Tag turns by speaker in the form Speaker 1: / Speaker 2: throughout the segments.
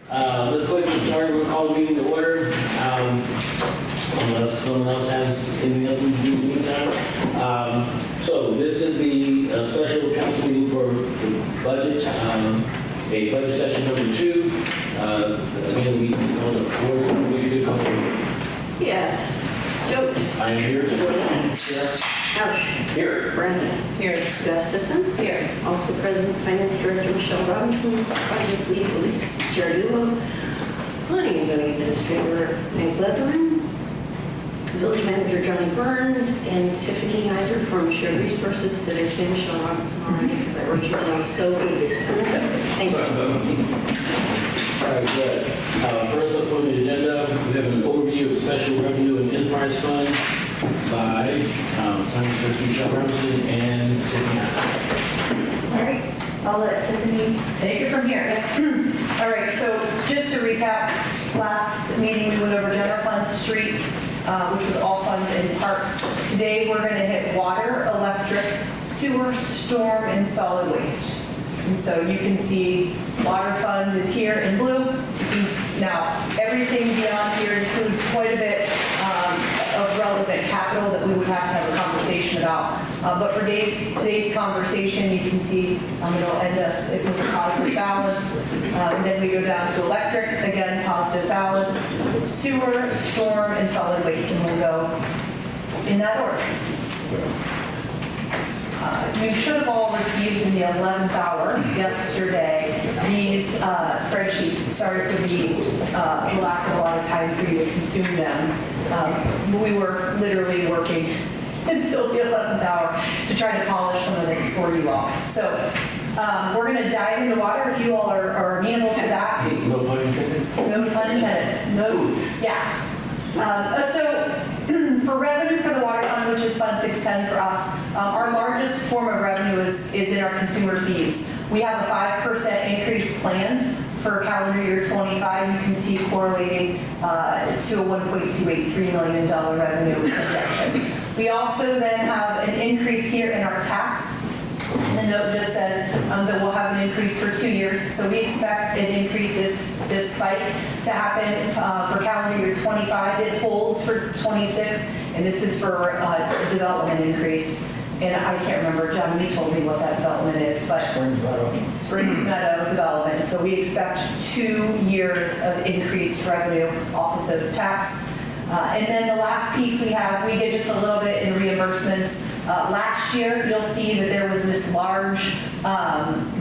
Speaker 1: Let's go ahead and start. We'll call the meeting to order. Unless someone else has anything else we can do in the meantime. So this is the special council meeting for the budget, a budget session number 2. Again, we on the board, we should come in.
Speaker 2: Yes. Stokes.
Speaker 1: I am here.
Speaker 2: Ouch.
Speaker 1: Here.
Speaker 2: Brennan. Here. Gustafson. Here. Also present, Finance Director Michelle Robinson, Project Lead Elise Giardillo, Planning and Zoning Administrator Hank Lederman, Village Manager Johnny Burns, and Tiffany Heiser from Shared Resources. Did I say Michelle Robinson already? Because I wrote you down so good this time. Thank you.
Speaker 1: All right, good. First up on the agenda, we have an overview of special revenue and enterprise funds by Finance Director Michelle Robinson and Tiffany Heiser.
Speaker 3: All right, I'll let Tiffany take it from here. All right, so just to recap, last meeting we went over general fund street, which was all funds in parks. Today we're going to hit water, electric, sewer, storm, and solid waste. And so you can see water fund is here in blue. Now, everything beyond here includes quite a bit of relevant capital that we would have to have a conversation about. But for today's conversation, you can see it'll end us with a positive balance. And then we go down to electric, again, positive balance, sewer, storm, and solid waste, and we'll go in that order. You should have all received in the 11th hour yesterday these spreadsheets. Sorry for the lack of a lot of time for you to consume them. We were literally working until the 11th hour to try to polish some of this for you all. So we're going to dive into water if you all are amenable to that.
Speaker 1: No pun intended.
Speaker 3: No pun intended. No, yeah. For revenue for the water fund, which is Fund 610 for us, our largest form of revenue is in our consumer fees. We have a 5% increase planned for calendar year 25. You can see correlating to a $1.283 million revenue projection. We also then have an increase here in our tax. The note just says that we'll have an increase for 2 years. So we expect an increase, this spike, to happen for calendar year 25. It holds for 26, and this is for a development increase. And I can't remember, John, you told me what that development is, but Springs Meadow development. So we expect 2 years of increased revenue off of those tax. And then the last piece we get just a little bit in reimbursements. Last year, you'll see that there was this large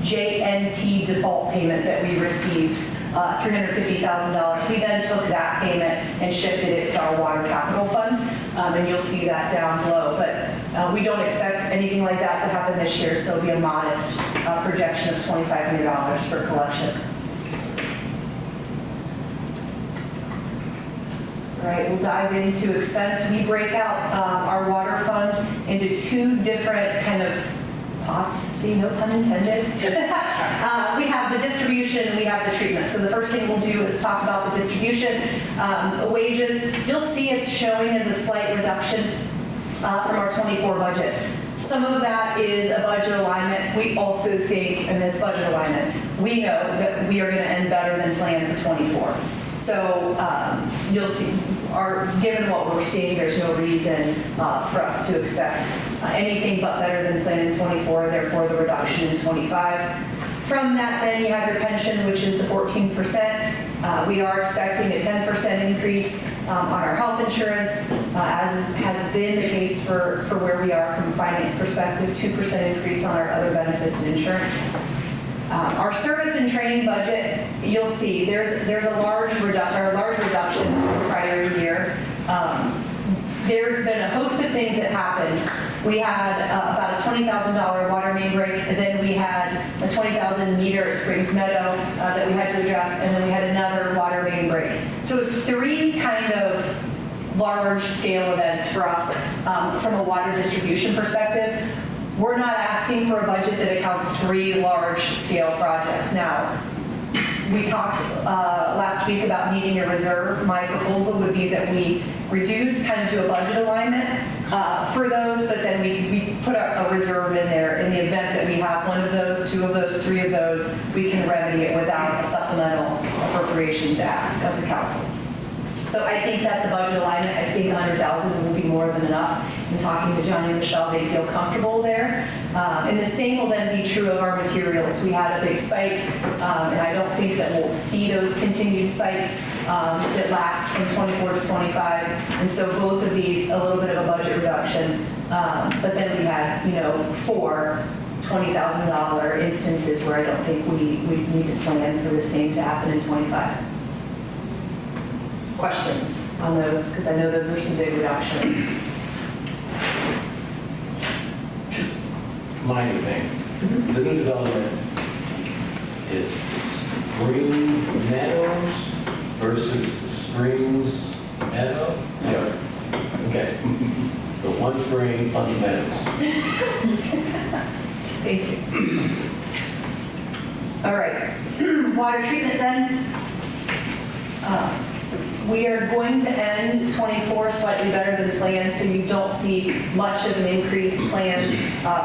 Speaker 3: JNT default payment that we received, $350,000. We then took that payment and shifted it to our water capital fund, and you'll see that down below. But we don't expect anything like that to happen this year, so it'll be a modest projection of $2,500 for collection. All right, we'll dive into expense. We break out our water fund into 2 different kind of pots. See, no pun intended. We have the distribution and we have the treatment. So the first thing we'll do is talk about the distribution. Wages, you'll see it's showing as a slight reduction from our 24 budget. Some of that is a budget alignment. We also think, and it's budget alignment, we know that we are going to end better than planned for 24. So you'll see, given what we're seeing, there's no reason for us to expect anything but better than planned in 24, therefore the reduction in 25. From that, then you have your pension, which is the 14%. We are expecting a 10% increase on our health insurance, as has been the case for where we are from a finance perspective, 2% increase on our other benefits and insurance. Our service and training budget, you'll see there's a large reduction from the prior year. There's been a host of things that happened. We had about a $20,000 water main break, and then we had a 20,000 meter at Springs Meadow that we had to address, and then we had another water main break. So it's 3 kind of large scale events for us from a water distribution perspective. We're not asking for a budget that accounts 3 large-scale projects. Now, we talked last week about needing a reserve. My proposal would be that we reduce, kind of do a budget alignment for those, but then we put a reserve in there in the event that we have one of of those, 2 of those, 3 of those, we can remedy it without a supplemental appropriations ask of the council. So I think that's a budget alignment. I think 100,000 will be more than enough. In talking to Johnny and Michelle, they feel comfortable there. And the same will then be true of our materials. We had a big spike, and I don't think that we'll see those continued spikes to last from 24 to 25. And so both of these, a little bit of a budget reduction. But then we had, 4 $20,000 instances where I don't think we need to plan for the same to happen in 25. Questions on those? Because I know those are some big reductions.
Speaker 4: Minor thing. The new development is Spring Meadows versus Springs Meadow? Yeah. Okay. So one spring, bunch of meadows.
Speaker 3: Thank you. All right, water treatment then. We are going to end 24 slightly better than planned, so you don't see much of an increase planned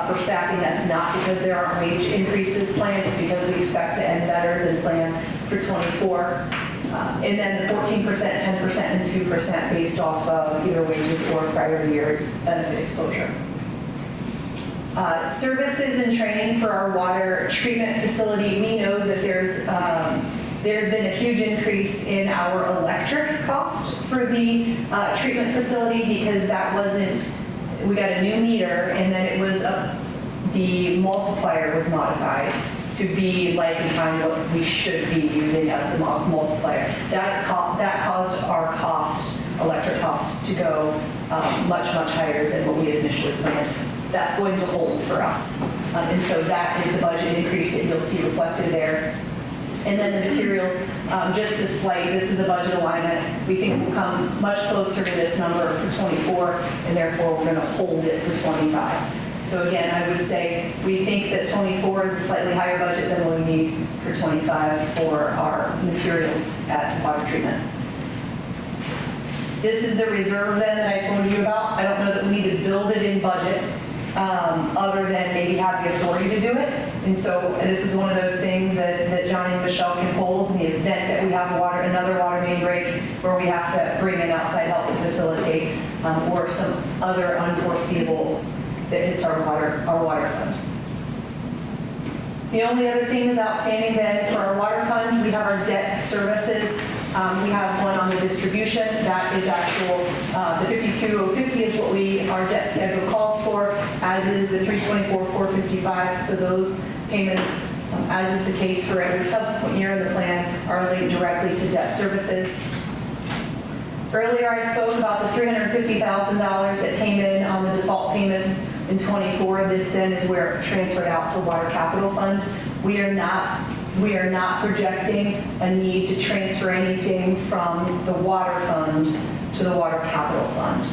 Speaker 3: for staffing. That's not because there aren't wage increases planned, it's because we expect to end better than planned for 24. And then the 14%, 10%, and 2% based off of either wages or prior year's benefit exposure. Services and training for our water treatment facility. We know that there's been a huge increase in our electric cost for the treatment facility because we got a new meter and then it was the multiplier was modified to be like in kind of what we should be using as the multiplier. That caused our electric costs to go much, much higher than what we had initially planned. That's going to hold for us. And so that is the budget increase that you'll see reflected there. And then the materials, just a slight, this is a budget alignment. We think we'll come much closer to this number for 24, and therefore we're going to hold it for 25. So again, I would say we think that 24 is a slightly higher budget than what we need for 25 for our materials at water treatment. This is the reserve then that I told you about. I don't know that we need to build it in budget other than maybe have the authority to do it. And so this is one of those things that Johnny and Michelle can hold in the event that we have another water main break where we have to bring in outside help to facilitate or some other unforeseeable that hits our water fund. The only other thing is outstanding then for our water fund, we have our debt services. We have one on the distribution. That is actual, the 52,050 is what our debt schedule calls for, as is the 324,455. So those payments, as is the case for every subsequent year in the plan, are linked directly to debt services. Earlier I spoke about the $350,000 that came in on the default payments in 24. This then is where it transferred out to Water Capital Fund. We are not projecting a need to transfer anything from the water fund to the Water Capital Fund.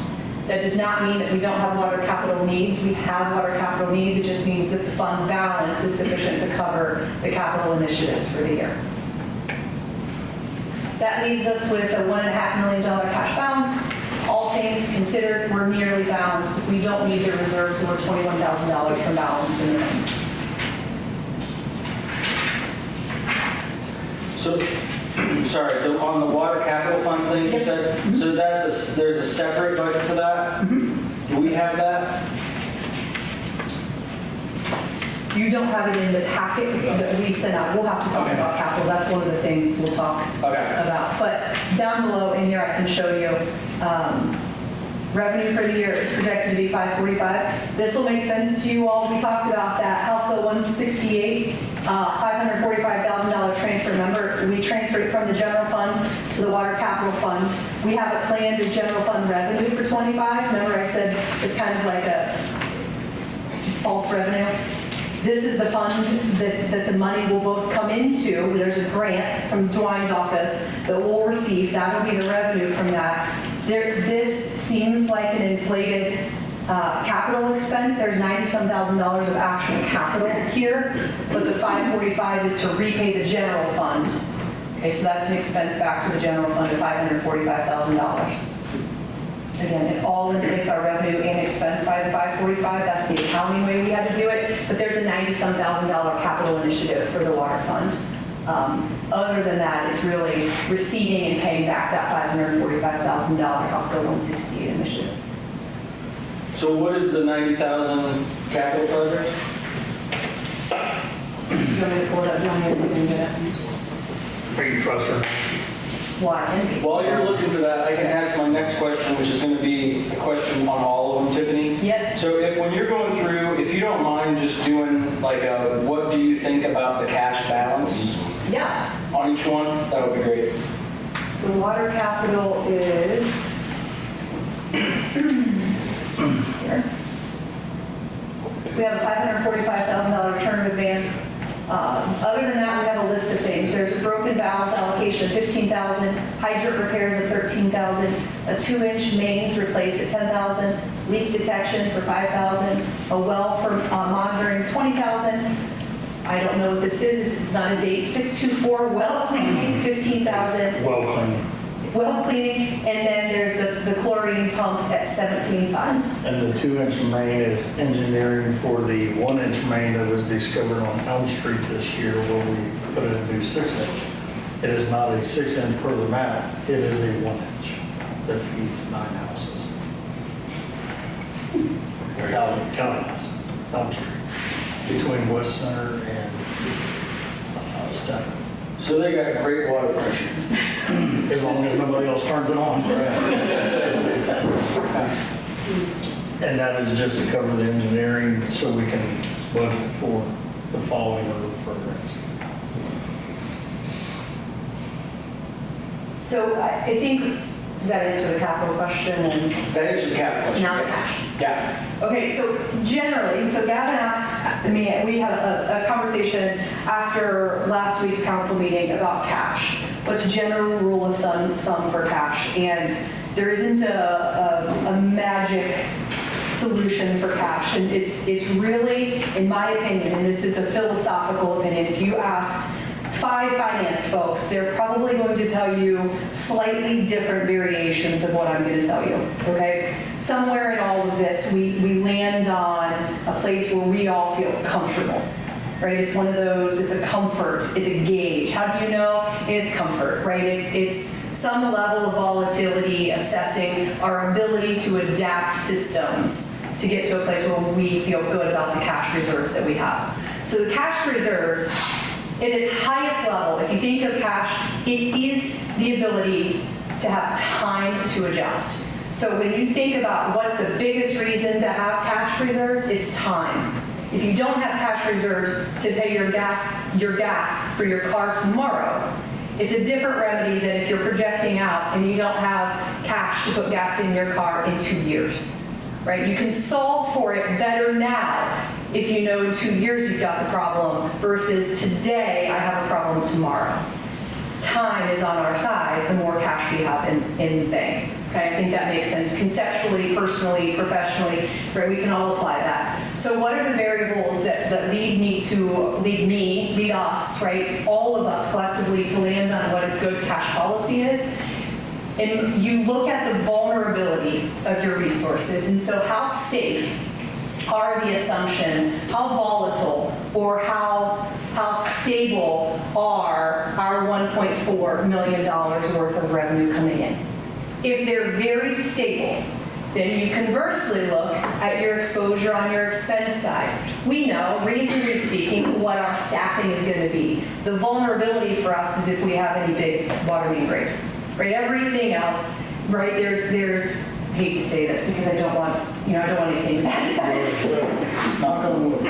Speaker 3: That does not mean that we don't have water capital needs. We have water capital needs. It just means that the fund balance is sufficient to cover the capital initiatives for the year. That leaves us with a $1.5 million cash balance. All things considered, we're nearly balanced. We don't need the reserves, and we're $21,000 from balance in the end.
Speaker 5: So, sorry, on the water capital fund thing you said, so there's a separate budget for that? Do we have that?
Speaker 3: You don't have it in the packet that we sent out. We'll have to talk about capital. That's one of the things we'll talk about. But down below in here, I can show you revenue for the year is projected to be $545. This will make sense to you all. We talked about that House Bill 168, $545,000 transfer. Remember, we transferred it from the general fund to the water capital fund. We have it planned as general fund revenue for 25. Remember I said it's kind of like it's false revenue. This is the fund that the money will both come into. There's a grant from Dwayne's office that we'll receive. That'll be the revenue from that. This seems like an inflated capital expense. There's $90-some thousand of actual capital here, but the 545 is to repay the general fund. Okay, so that's an expense back to the general fund of $545,000. Again, it all inflates our revenue and expense by the 545. That's the accounting way we had to do it. But there's a $90-some thousand capital initiative for the water fund. Other than that, it's really receiving and paying back that $545,000 House Bill 168 initiative.
Speaker 5: So what is the 90,000 capital project?
Speaker 3: Do you want me to pull it up? Do you want me to get it?
Speaker 6: Are you frustrated?
Speaker 3: Why? Envy.
Speaker 5: While you're looking for that, I can ask my next question, which is going to be a question on all of them, Tiffany.
Speaker 3: Yes.
Speaker 5: So when you're going through, if you don't mind just doing like a, what do you think about the cash balance
Speaker 3: Yeah.
Speaker 5: on each one, that would be great.
Speaker 3: So water capital is here. We have a $545,000 return of advance. Other than that, we have a list of things. There's a broken valves allocation of $15,000, hydrant repairs of $13,000, a 2-inch mains replaced at $10,000, leak detection for $5,000, a well for monitoring $20,000. I don't know what this is. It's not a date. 624 well cleaning, $15,000.
Speaker 6: Well clean.
Speaker 3: Well cleaning, and then there's the chlorine pump at $17,500.
Speaker 6: And the 2-inch main is engineering for the 1-inch main that was discovered on Elm Street this year where we put in a new 6-inch. It is not a 6-inch per the map, it is a 1-inch that feeds 9 houses. County House, Elm Street, between West Center and Stephen.
Speaker 5: So they got great water pressure.
Speaker 6: As long as nobody else turns it on. And that is just to cover the engineering so we can budget for the following road programs.
Speaker 3: So I think, does that answer the capital question? And
Speaker 5: That answers the capital question.
Speaker 3: Now the
Speaker 5: yes.
Speaker 3: cash.
Speaker 5: Yeah.
Speaker 3: okay, so generally, so Gavin asked me, we had a conversation after last week's council meeting about cash. What's general rule of thumb for cash? And there isn't a magic solution for cash. And it's really, in my opinion, and this is a philosophical opinion, if you asked 5 finance folks, they're probably going to tell you slightly different variations of what I'm going to tell you, okay? Somewhere in all of this, we land on a place where we all feel comfortable, right? It's one of those, it's a comfort, it's a gauge. How do you know? It's comfort, right? It's some level of volatility assessing our ability to adapt systems to get to a place where we feel good about the cash reserves that we have. So the cash reserves, at its highest level, if you think of cash, it is the ability to have time to adjust. So when you think about what's the biggest reason to have cash reserves, it's time. If you don't have cash reserves to pay your gas for your car tomorrow, it's a different remedy than if you're projecting out and you don't have cash to put gas in your car in 2 years, right? You can solve for it better now if you know in 2 years you've got the problem versus today I have a problem tomorrow. Time is on our side the more cash we have in the bank. Okay, I think that makes sense conceptually, personally, professionally, right? We can all apply that. So what are the variables that lead us, right? All of us collectively to land on what a good cash policy is? And you look at the vulnerability of your resources. And so how safe are the assumptions? How volatile or how stable are our $1.4 million worth of revenue coming in? If they're very stable, then you conversely look at your exposure on your expense side. We know, reasonably speaking, what our staffing is going to be. The vulnerability for us is if we have any big water main breaks, right? Everything else, right? There's I hate to say this because I don't want anything bad to happen.
Speaker 6: Knock on wood.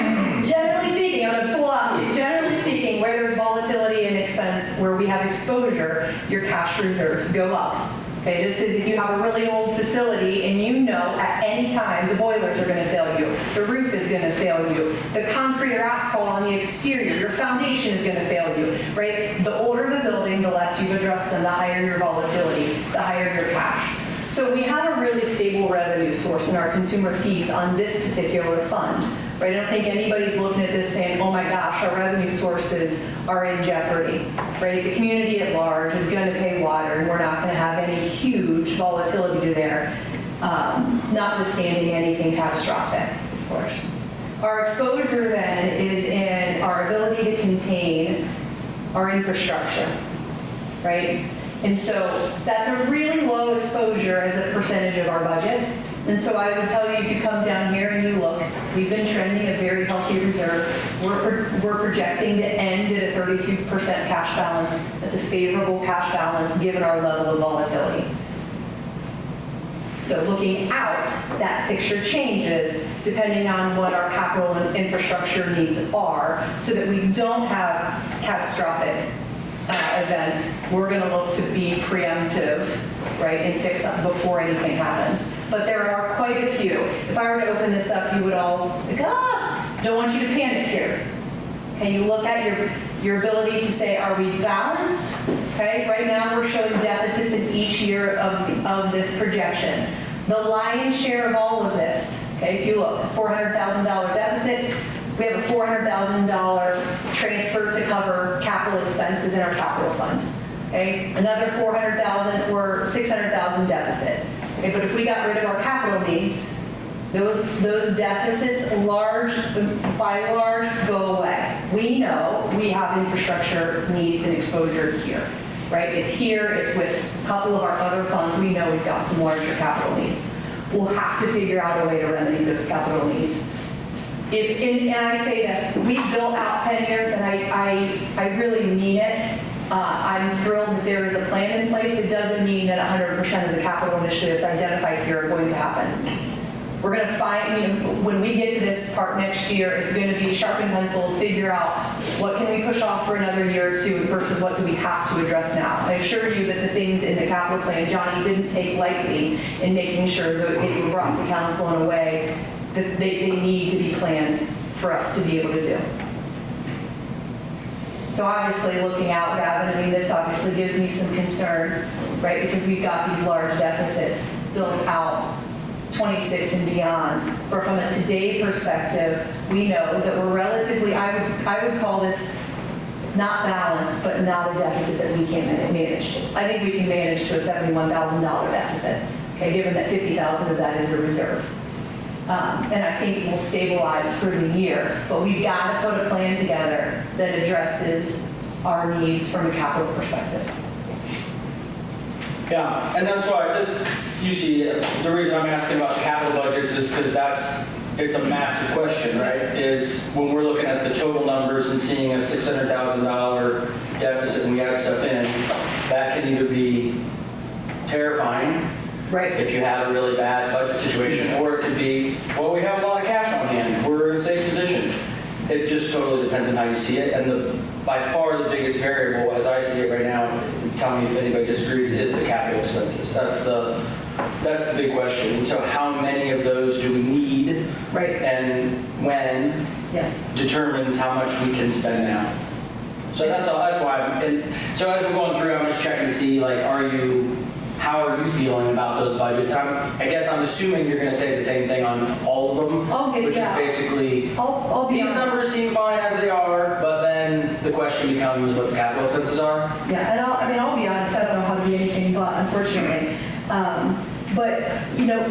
Speaker 3: Generally speaking, I'm going to pull out, generally speaking, where there's volatility and expense, where we have exposure, your cash reserves go up. Okay, this is if you have a really old facility and you know at any time the boilers are going to fail you, the roof is going to fail you, the concrete or asphalt on the exterior, your foundation is going to fail you, right? The older the building, the less you've addressed them, the higher your volatility, the higher your cash. So we have a really stable revenue source in our consumer fees on this particular fund. Right? I don't think anybody's looking at this saying, oh my gosh, our revenue sources are in jeopardy. Right? The community at large is going to pay water and we're not going to have any huge volatility there, notwithstanding anything catastrophic, of course. Our exposure then is in our ability to contain our infrastructure, right? And so that's a really low exposure as a percentage of our budget. And so I would tell you, if you come down here and you look, we've been trending a very healthy reserve. We're projecting to end at a 32% cash balance. That's a favorable cash balance given our level of volatility. So looking out, that picture changes depending on what our capital and infrastructure needs are, so that we don't have catastrophic events. We're going to look to be preemptive, right, and fix up before anything happens. But there are quite a few. If I were to open this up, you would all like, don't want you to panic here. Okay, you look at your ability to say, are we balanced? Okay, right now we're showing deficits in each year of this projection. The lion's share of all of this, okay, if you look, $400,000 deficit, we have a $400,000 transfer to cover capital expenses in our capital fund. Okay, another $400,000 or $600,000 deficit. Okay, but if we got rid of our capital needs, those deficits by large go away. We know we have infrastructure needs and exposure here, right? It's here, it's with a couple of our other funds. We know we've got some larger capital needs. We'll have to figure out a way to remedy those capital needs. And I say this, we've built out 10 years, and I really mean it. I'm thrilled that there is a plan in place. It doesn't mean that 100% of the capital initiatives identified here are going to happen. We're going to find, when we get to this part next year, it's going to be sharpen pencils, figure out what can we push off for another year or two versus what do we have to address now. I assure you that the things in the capital plan, Johnny didn't take lightly in making sure that they were brought to council in a way that they need to be planned for us to be able to do. So obviously looking out, Gavin, I mean, this obviously gives me some concern, right? Because we've got these large deficits built out 26 and beyond. But from a today perspective, we know that we're relatively, I would call this not balanced, but not a deficit that we can't manage to. I think we can manage to a $71,000 deficit, okay, given that 50,000 of that is a reserve. And I think we'll stabilize for the year, but we've got to put a plan together that addresses our needs from a capital perspective.
Speaker 5: Yeah, and that's why you see, the reason I'm asking about the capital budgets is because it's a massive question, right? Is when we're looking at the total numbers and seeing a $600,000 deficit and we add stuff in, that can either be terrifying,
Speaker 3: Right.
Speaker 5: if you have a really bad budget situation, or it could be, well, we have a lot of cash on hand, we're in a safe position. It just totally depends on how you see it, and by far the biggest variable, as I see it right now, tell me if anybody disagrees, is the capital expenses. That's the big question. So how many of those do we need?
Speaker 3: Right.
Speaker 5: And when
Speaker 3: Yes.
Speaker 5: determines how much we can spend now. So that's all. That's why. So as we're going through, I'm just checking to see, like, how are you feeling about those budgets? I guess I'm assuming you're going to say the same thing on all of them,
Speaker 3: Okay,
Speaker 5: which
Speaker 3: yeah.
Speaker 5: is basically
Speaker 3: I'll be
Speaker 5: these
Speaker 3: honest.
Speaker 5: numbers seem fine as they are, but then the question becomes what the capital expenses are.
Speaker 3: Yeah, and I'll be honest, I don't know how to be anything but, unfortunately. But,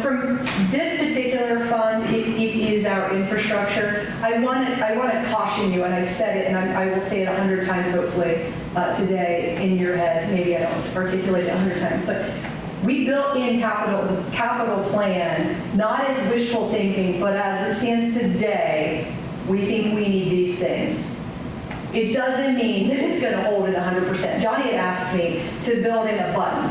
Speaker 3: from this particular fund, it is our infrastructure. I want to caution you, and I've said it, and I will say it 100 times hopefully today in your head. Maybe I don't articulate it 100 times, but we built in the capital plan, not as wishful thinking, but as it stands today, we think we need these things. It doesn't mean that it's going to hold it 100%. Johnny had asked me to build in a button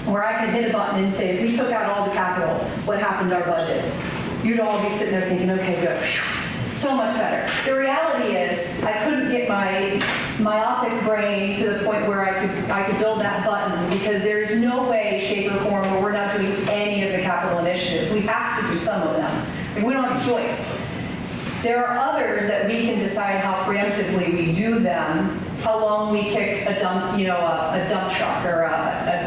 Speaker 3: where I could hit a button and say, if we took out all the capital, what happened to our budgets? You'd all be sitting there thinking, okay, good. Phew, so much better. The reality is, I couldn't get my myopic brain to the point where I could build that button, because there's no way, shape, or form where we're not doing any of the capital initiatives. We have to do some of them. And we don't have a choice. There are others that we can decide how preemptively we do them, how long we kick a dump, a dump truck or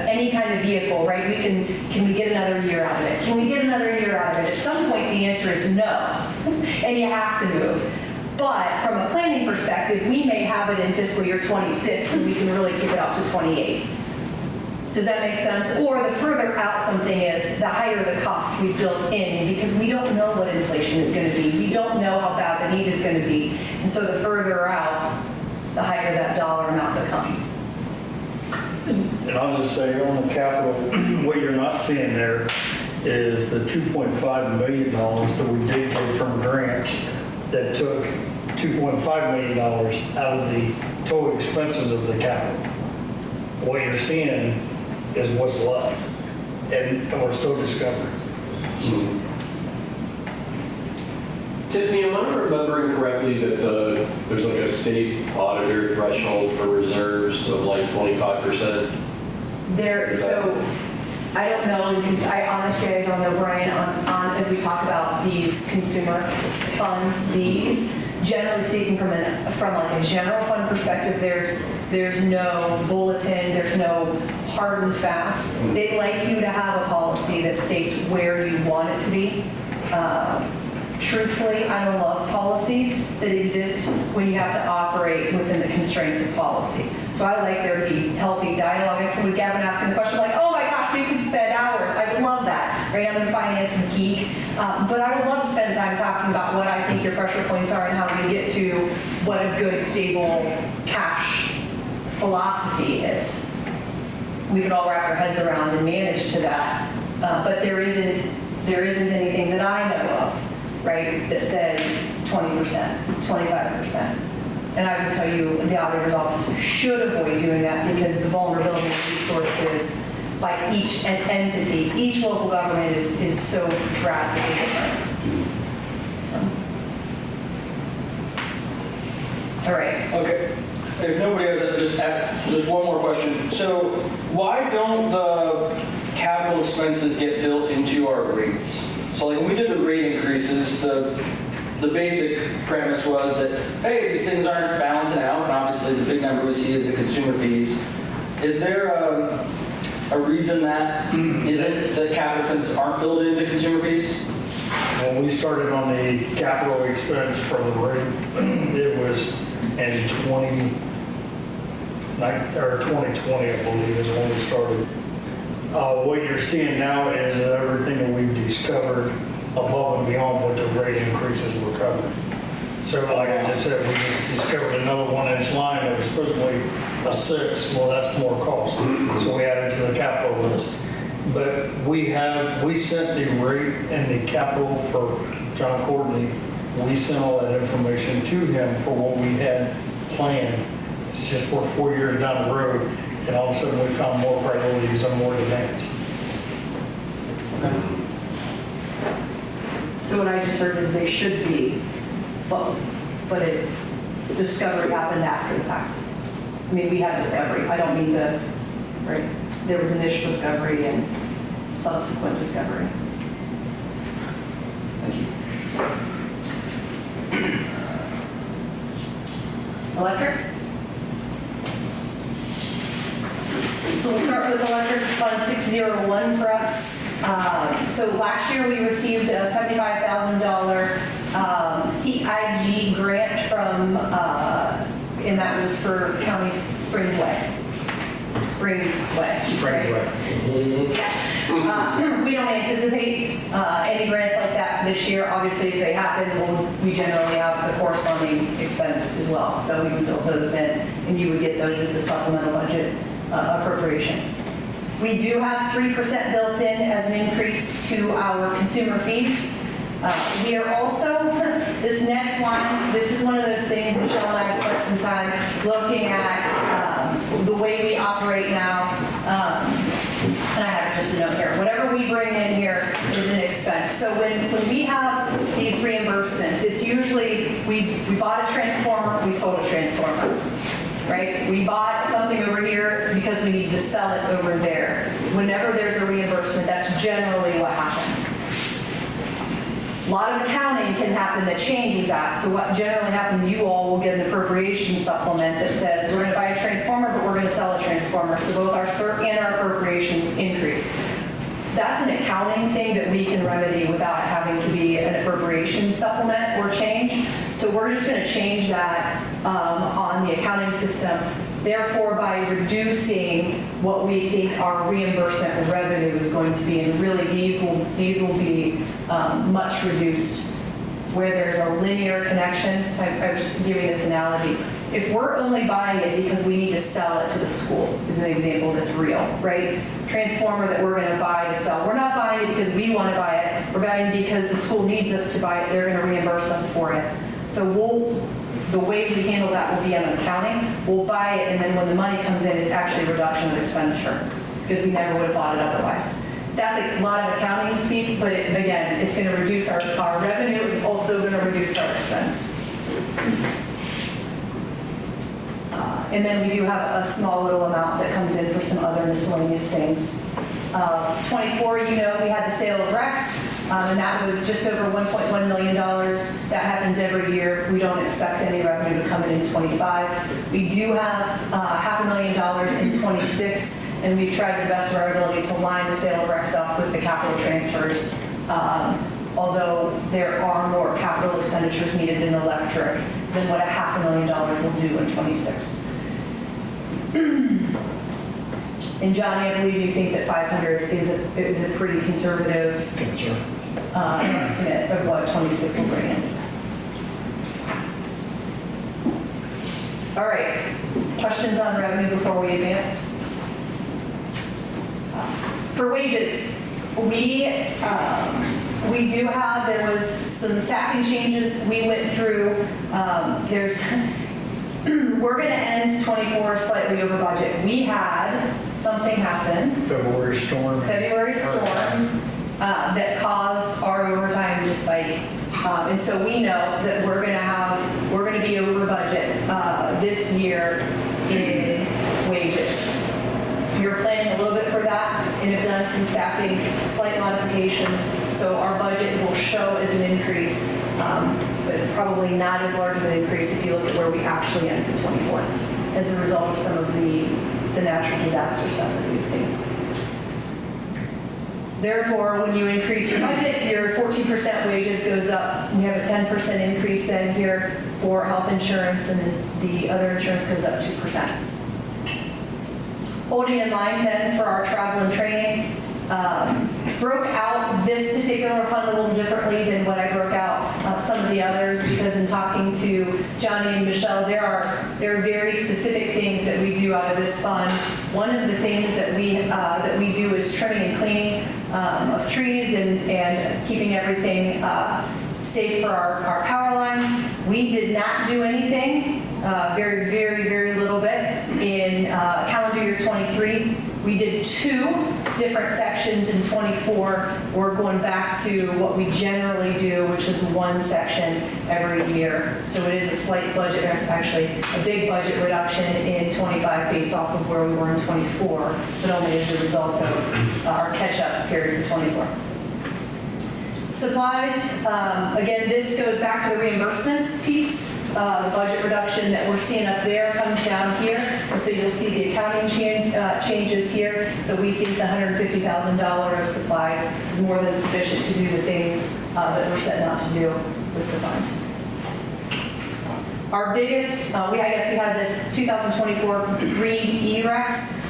Speaker 3: any kind of vehicle, right? Can we get another year out of it? Can we get another year out of it? At some point, the answer is no, and you have to move. But from a planning perspective, we may have it in fiscal year 26, and we can really kick it up to 28. Does that make sense? Or the further out something is, the higher the cost we built in, because we don't know what inflation is going to be. We don't know how bad the need is going to be. And so the further out, the higher that dollar amount becomes.
Speaker 6: And I'll just say on the capital, what you're not seeing there is the $2.5 million that we did get from grants that took $2.5 million out of the total expenses of the capital. What you're seeing is what's left, and we're still discovering.
Speaker 4: Tiffany, am I remembering correctly that there's like a state auditor threshold for reserves of like 25%?
Speaker 3: So I don't know, because I honestly, I don't know, Brian, on as we talk about these consumer funds, these, generally speaking, from like a general fund perspective, there's no bulletin, there's no hard and fast. They'd like you to have a policy that states where you want it to be. Truthfully, I don't love policies that exist when you have to operate within the constraints of policy. So I like there to be healthy dialogue. So when Gavin asking the question like, oh my gosh, we can spend hours. I would love that, right? I'm a finance geek. But I would love to spend time talking about what I think your pressure points are and how we get to what a good, stable cash philosophy is. We could all wrap our heads around and manage to that. But there isn't anything that I know of, right, that says 20%, 25%. And I would tell you, the auditor's office should avoid doing that because the vulnerability of resources by each entity, each local government is so drastically different. So. All right.
Speaker 5: Okay. If nobody has just one more question. So why don't the capital expenses get built into our rates? So like when we did the rate increases, the basic premise was that, hey, these things aren't balancing out, and obviously the big number we see is the consumer fees. Is there a reason that isn't the capital aren't built into consumer fees?
Speaker 6: When we started on the capital expense for the rate, it was in 2020, I believe, is when we started. What you're seeing now is everything that we've discovered above and beyond what the rate increases were covering. So like I just said, we just discovered another 1-inch line that was supposedly a 6. Well, that's more cost. So we added to the capital list. But we sent the rate and the capital for John Courtney. We sent all that information to him for what we had planned. It's just we're 4 years down the road, and all of a sudden we found more priorities and more demands.
Speaker 3: So what I just heard is they should be, but discovery happened after the fact. I mean, we had discovery. I don't mean to, right? There was initial discovery and subsequent discovery. Thank you. Electric? So we'll start with electric, Fund 601 for us. So last year we received a $75,000 CIG grant from, and that was for County Springs Way. We don't anticipate any grants like that this year. Obviously, if they happen, we generally have the corresponding expense as well. So we would build those in, and you would get those as a supplemental budget appropriation. We do have 3% built in as an increase to our consumer fees. We are also, this next line, this is one of those things Michelle and I have spent some time looking at the way we operate now. And I have just a note here. Whatever we bring in here is an expense. So when we have these reimbursements, it's usually we bought a transformer, we sold a transformer. Right? We bought something over here because we need to sell it over there. Whenever there's a reimbursement, that's generally what happened. A lot of accounting can happen that changes that. So what generally happens, you all will get an appropriation supplement that says, we're going to buy a transformer, but we're going to sell a transformer. So both our CERT and our appropriations increase. That's an accounting thing that we can remedy without having to be an appropriation supplement or change. So we're just going to change that on the accounting system. Therefore, by reducing what we think our reimbursement revenue is going to be, and really these will be much reduced, where there's a linear connection. I'm just giving this analogy. If we're only buying it because we need to sell it to the school, is an example that's real, right? Transformer that we're going to buy to sell. We're not buying it because we want to buy it. We're buying it because the school needs us to buy it. They're going to reimburse us for it. So the way we handle that will be on accounting. We'll buy it, and then when the money comes in, it's actually a reduction of expenditure because we never would have bought it otherwise. That's a lot of accounting speak, but again, it's going to reduce our revenue. It's also going to reduce our expense. And then we do have a small little amount that comes in for some other miscellaneous things. 24, we had the sale of Rex, and that was just over $1.1 million. That happens every year. We don't expect any revenue to come in 25. We do have $500,000 in 26, and we've tried the best of our ability to line the sale of Rex up with the capital transfers. Although there are more capital expenditures needed in electric than what a $500,000 will do in 26. And Johnny, I believe you think that 500 is a pretty conservative estimate of what 26 will bring in. All right, questions on revenue before we advance? For wages, we do have, there was some staffing changes we went through. We're going to end 24 slightly over budget. We had something happen,
Speaker 6: February storm.
Speaker 3: That caused our overtime to spike. And so we know that we're going to be over budget this year in wages. We were planning a little bit for that and have done some staffing, slight modifications. So our budget will show as an increase, but probably not as large of an increase if you look at where we actually end for 24 as a result of some of the natural disaster stuff that we've seen. Therefore, when you increase your budget, your 14% wages goes up. We have a 10% increase then here for health insurance, and the other insurance goes up 2%. Holding in line then for our travel and training, broke out this particular fund a little differently than what I broke out some of the others, because in talking to Johnny and Michelle, there are very specific things that we do out of this fund. One of the things that we do is trimming and cleaning of trees and keeping everything safe for our power lines. We did not do anything, very little bit in calendar year 23. We did 2 different sections in 24. We're going back to what we generally do, which is 1 section every year. So it is a slight budget, it's actually a big budget reduction in 25 based off of where we were in 24, but only as a result of our catch-up period for 24. Supplies, again, this goes back to the reimbursements piece. The budget reduction that we're seeing up there comes down here. And so you'll see the accounting changes here. So we think the $150,000 of supplies is more than sufficient to do the things that we're setting out to do with the fund. Our biggest, I guess we had this 2024 green EREX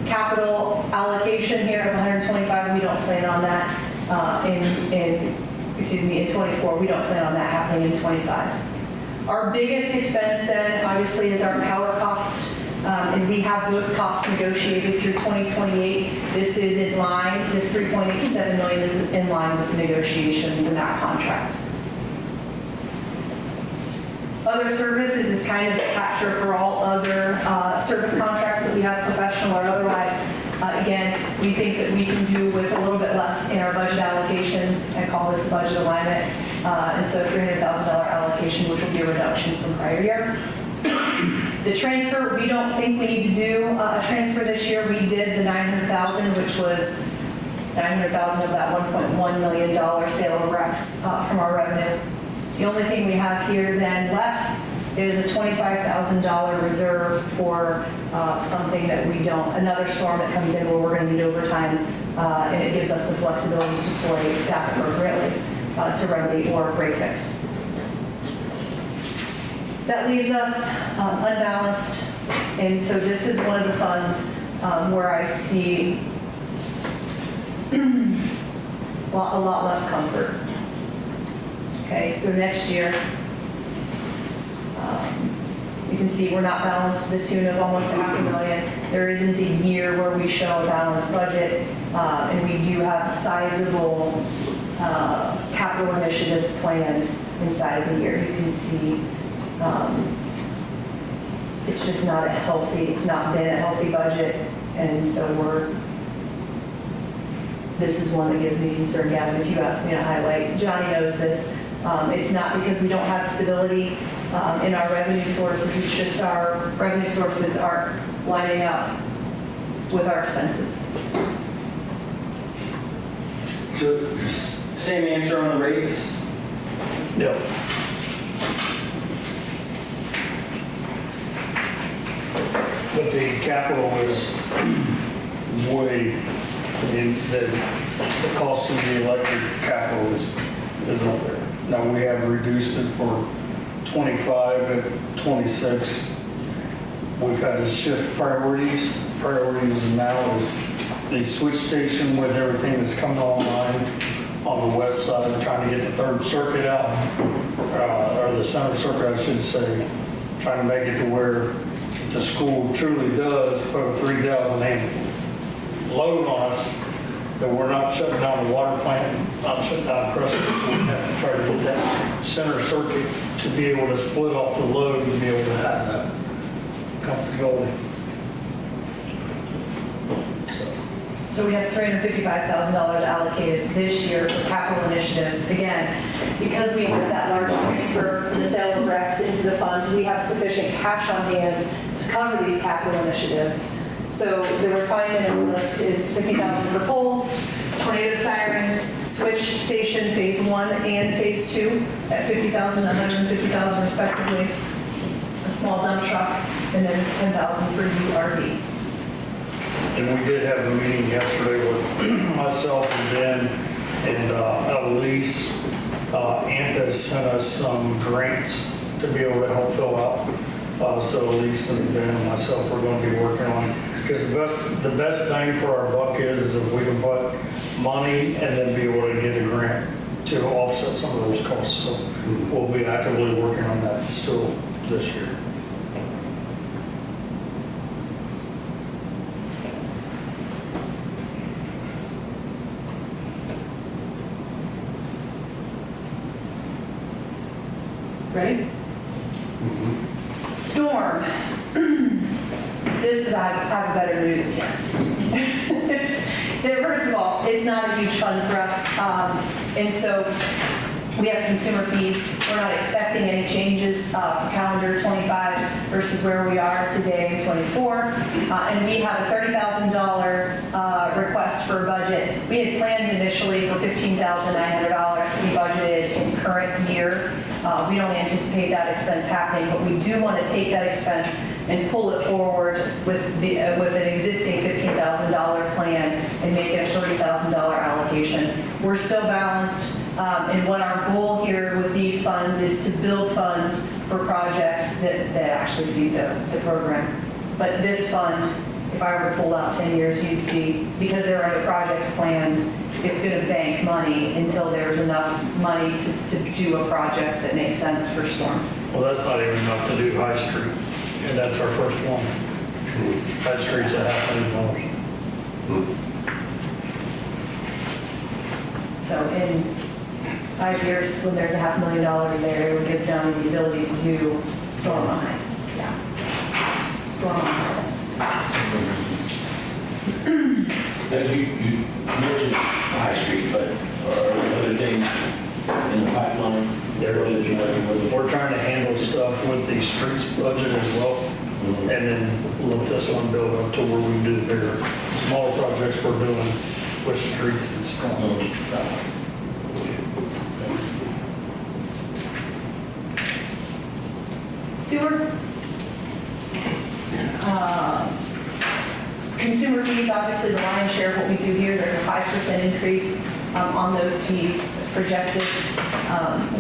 Speaker 3: capital allocation here of 125. We don't plan on that. In 24, we don't plan on that happening in 25. Our biggest expense then, obviously, is our power cost, and we have those costs negotiated through 2028. This is in line, this $3.87 million is in line with the negotiations in that contract. Other services is kind of the capture for all other service contracts that we have, professional or otherwise. Again, we think that we can do with a little bit less in our budget allocations. I call this budget alignment. And so $300,000 allocation, which will be a reduction from prior year. The transfer, we don't think we need to do a transfer this year. We did the $900,000, which was $900,000 of that $1.1 million sale of Rex from our revenue. The only thing we have here then left is a $25,000 reserve for something that we don't, another storm that comes in where we're going to need overtime, and it gives us the flexibility to deploy staff appropriately to remedy or break fix. That leaves us unbalanced And so this is one of the funds where I see a lot less comfort. Okay, so next year, you can see we're not balanced to the tune of almost $500,000. There isn't a year where we show a balanced budget, and we do have sizable capital initiatives planned inside of the year. You can see it's just not a healthy, it's not been a healthy budget, and so this is one that gives me concern, Gavin, if you ask me to highlight. Johnny knows this. It's not because we don't have stability in our revenue sources, it's just our revenue sources aren't lining up with our expenses.
Speaker 5: So, same answer on the rates?
Speaker 6: Yep. But the capital is way, I mean, the cost of the electric capital is up there. Now, we have reduced it for 25 and 26. We've had to shift priorities. Priorities now is the switch station with everything that's coming online on the west side, trying to get the third circuit out, or the center circuit, I should say, trying to make it to where the school truly does put a 3,000 amp load on us, that we're not shutting down the water plant, not shutting down Crescent, so we have to try to get that center circuit to be able to split off the load and be able to have that comfortability.
Speaker 3: So we have $355,000 allocated this year for capital initiatives. Again, because we had that large transfer from the sale of Rex into the fund, we have sufficient cash on hand to cover these capital initiatives. So the refinement in the list is $50,000 for poles, tornado sirens, switch station phase 1 and phase 2 at $50,000 and $150,000 respectively, a small dump truck, and then $10,000 for URV.
Speaker 6: And we did have a meeting yesterday with myself and Ben and Elise. AMP has sent us some grants to be able to help fill out. So Elise and Ben and myself are going to be working on, because the best bang for our buck is if we can put money and then be able to get a grant to offset some of those costs. So we'll be actively working on that still this year.
Speaker 3: Ready? Storm. I have better news here. First of all, it's not a huge fund for us. And so we have consumer fees. We're not expecting any changes for calendar 25 versus where we are today in 24. And we have a $30,000 request for a budget. We had planned initially for $15,900 to be budgeted in current year. We don't anticipate that expense happening, but we do want to take that expense and pull it forward with an existing $15,000 plan and make it a $30,000 allocation. We're still balanced. And what our goal here with these funds is to build funds for projects that actually feed the program. But this fund, if I were to pull out 10 years, you'd see, because there are other projects planned, it's going to bank money until there's enough money to do a project that makes sense for Storm.
Speaker 6: Well, that's not even enough to do High Street, and that's our first one. High Street's a $500,000.
Speaker 3: So in 5 years, when there's $500,000 there, it would give Johnny the ability to do Storm on it. Yeah. Storm on it.
Speaker 1: You mentioned High Street, but are there other things in the pipeline?
Speaker 6: We're trying to handle stuff with the streets budget as well, and then let this one build up to where we do bigger, smaller projects we're doing with streets and stuff.
Speaker 3: Sewer. Consumer fees, obviously the lion's share of what we do here. There's a 5% increase on those fees projected.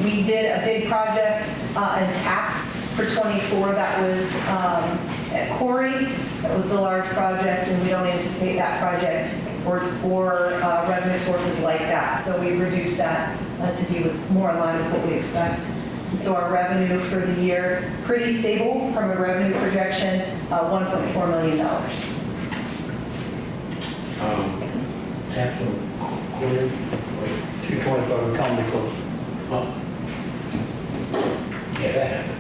Speaker 3: We did a big project in tax for 24 that was Corey. That was the large project, and we don't anticipate that project or revenue sources like that. So we reduced that to be more in line with what we expect. And so our revenue for the year, pretty stable from a revenue projection, $1.4 million.
Speaker 1: Capital, quarter,
Speaker 6: 225 Comedy Club.
Speaker 1: oh. Yeah, that happened.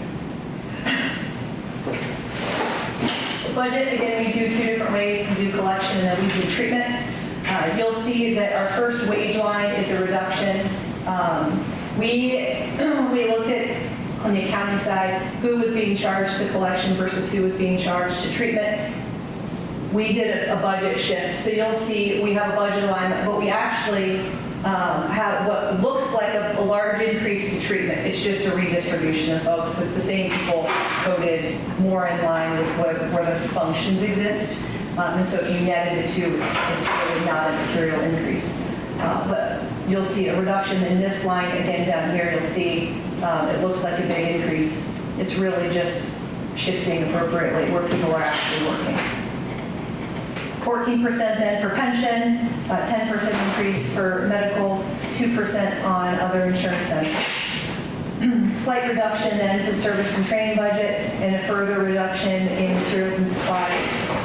Speaker 3: The budget, again, we do two different ways. We do collection and then we do treatment. You'll see that our first wage line is a reduction. We looked at, on the accounting side, who was being charged to collection versus who was being charged to treatment. We did a budget shift. So you'll see we have a budget alignment, but we actually have what looks like a large increase to treatment. It's just a redistribution of folks. It's the same people coded more in line with where the functions exist. And so if you netted the two, it's really not a material increase. But you'll see a reduction in this line. Again, down here, you'll see it looks like a big increase. It's really just shifting appropriately where people are actually working. 14% then for pension, 10% increase for medical, 2% on other insurance benefits. Slight reduction then to service and training budget, and a further reduction in materials and supplies.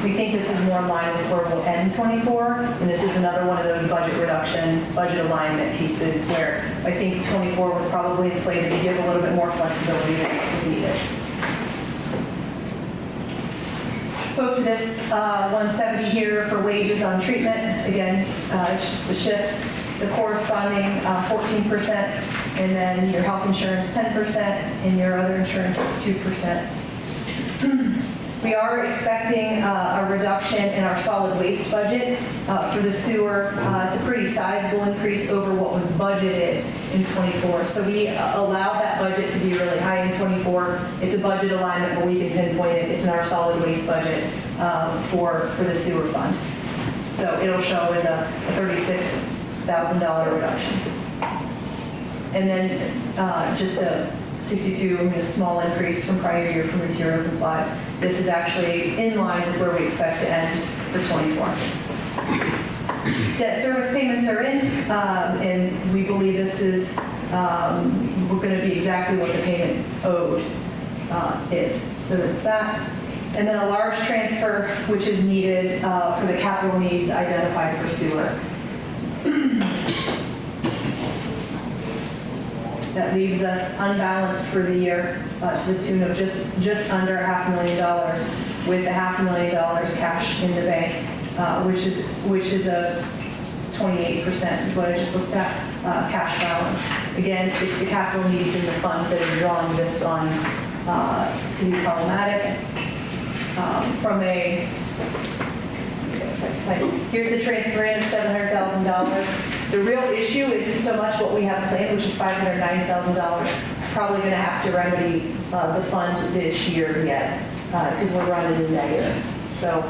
Speaker 3: We think this is more in line with where we'll end 24, and this is another one of those budget alignment pieces where I think 24 was probably inflated to give a little bit more flexibility than was needed. Spoke to this 170 here for wages on treatment. Again, it's just a shift. The corresponding 14%, and then your health insurance 10%, and your other insurance 2%. We are expecting a reduction in our solid waste budget for the sewer. It's a pretty sizable increase over what was budgeted in 24. So we allowed that budget to be really high in 24. It's a budget alignment, but we can pinpoint it. It's in our solid waste budget for the sewer fund. So it'll show as a $36,000 reduction. And then just a 62, a small increase from prior year for materials and supplies. This is actually in line with where we expect to end for 24. Debt service payments are in, and we believe this is, we're going to be exactly what the payment owed is. So that's that. And then a large transfer, which is needed for the capital needs identified for sewer. That leaves us unbalanced for the year to the tune of just under $500,000, with $500,000 cash in the bank, which is a 28% is what I just looked at, cash balance. Again, it's the capital needs in the fund that are drawing this fund to be problematic. Here's the transfer in of $700,000. The real issue isn't so much what we have planned, which is $590,000. Probably going to have to remedy the fund this year yet because we're running in negative. So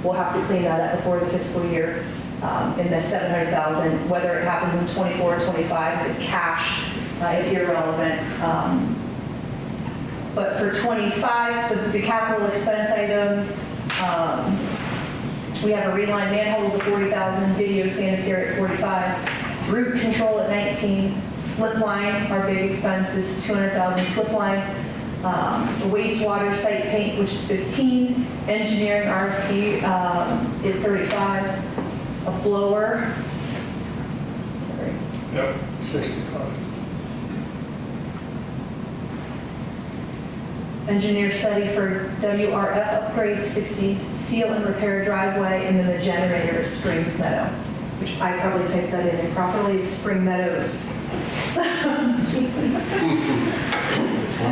Speaker 3: we'll have to clean that up before the fiscal year. And that $700,000, whether it happens in 24 or 25, is it cash? It's irrelevant. But for 25, the capital expense items, we have a reline manholes at $40,000, video sanitary at $45,000, root control at $19,000, slip line, our big expense is $200,000 slip line, wastewater site paint, which is $15,000, engineering RFP is $35,000, a blower, sorry.
Speaker 6: Yep. 65.
Speaker 3: Engineer study for WRF upgrade, 60, seal and repair driveway, and then the generator is Springs Meadow, which I probably typed that in improperly. It's Spring Meadows.
Speaker 1: Want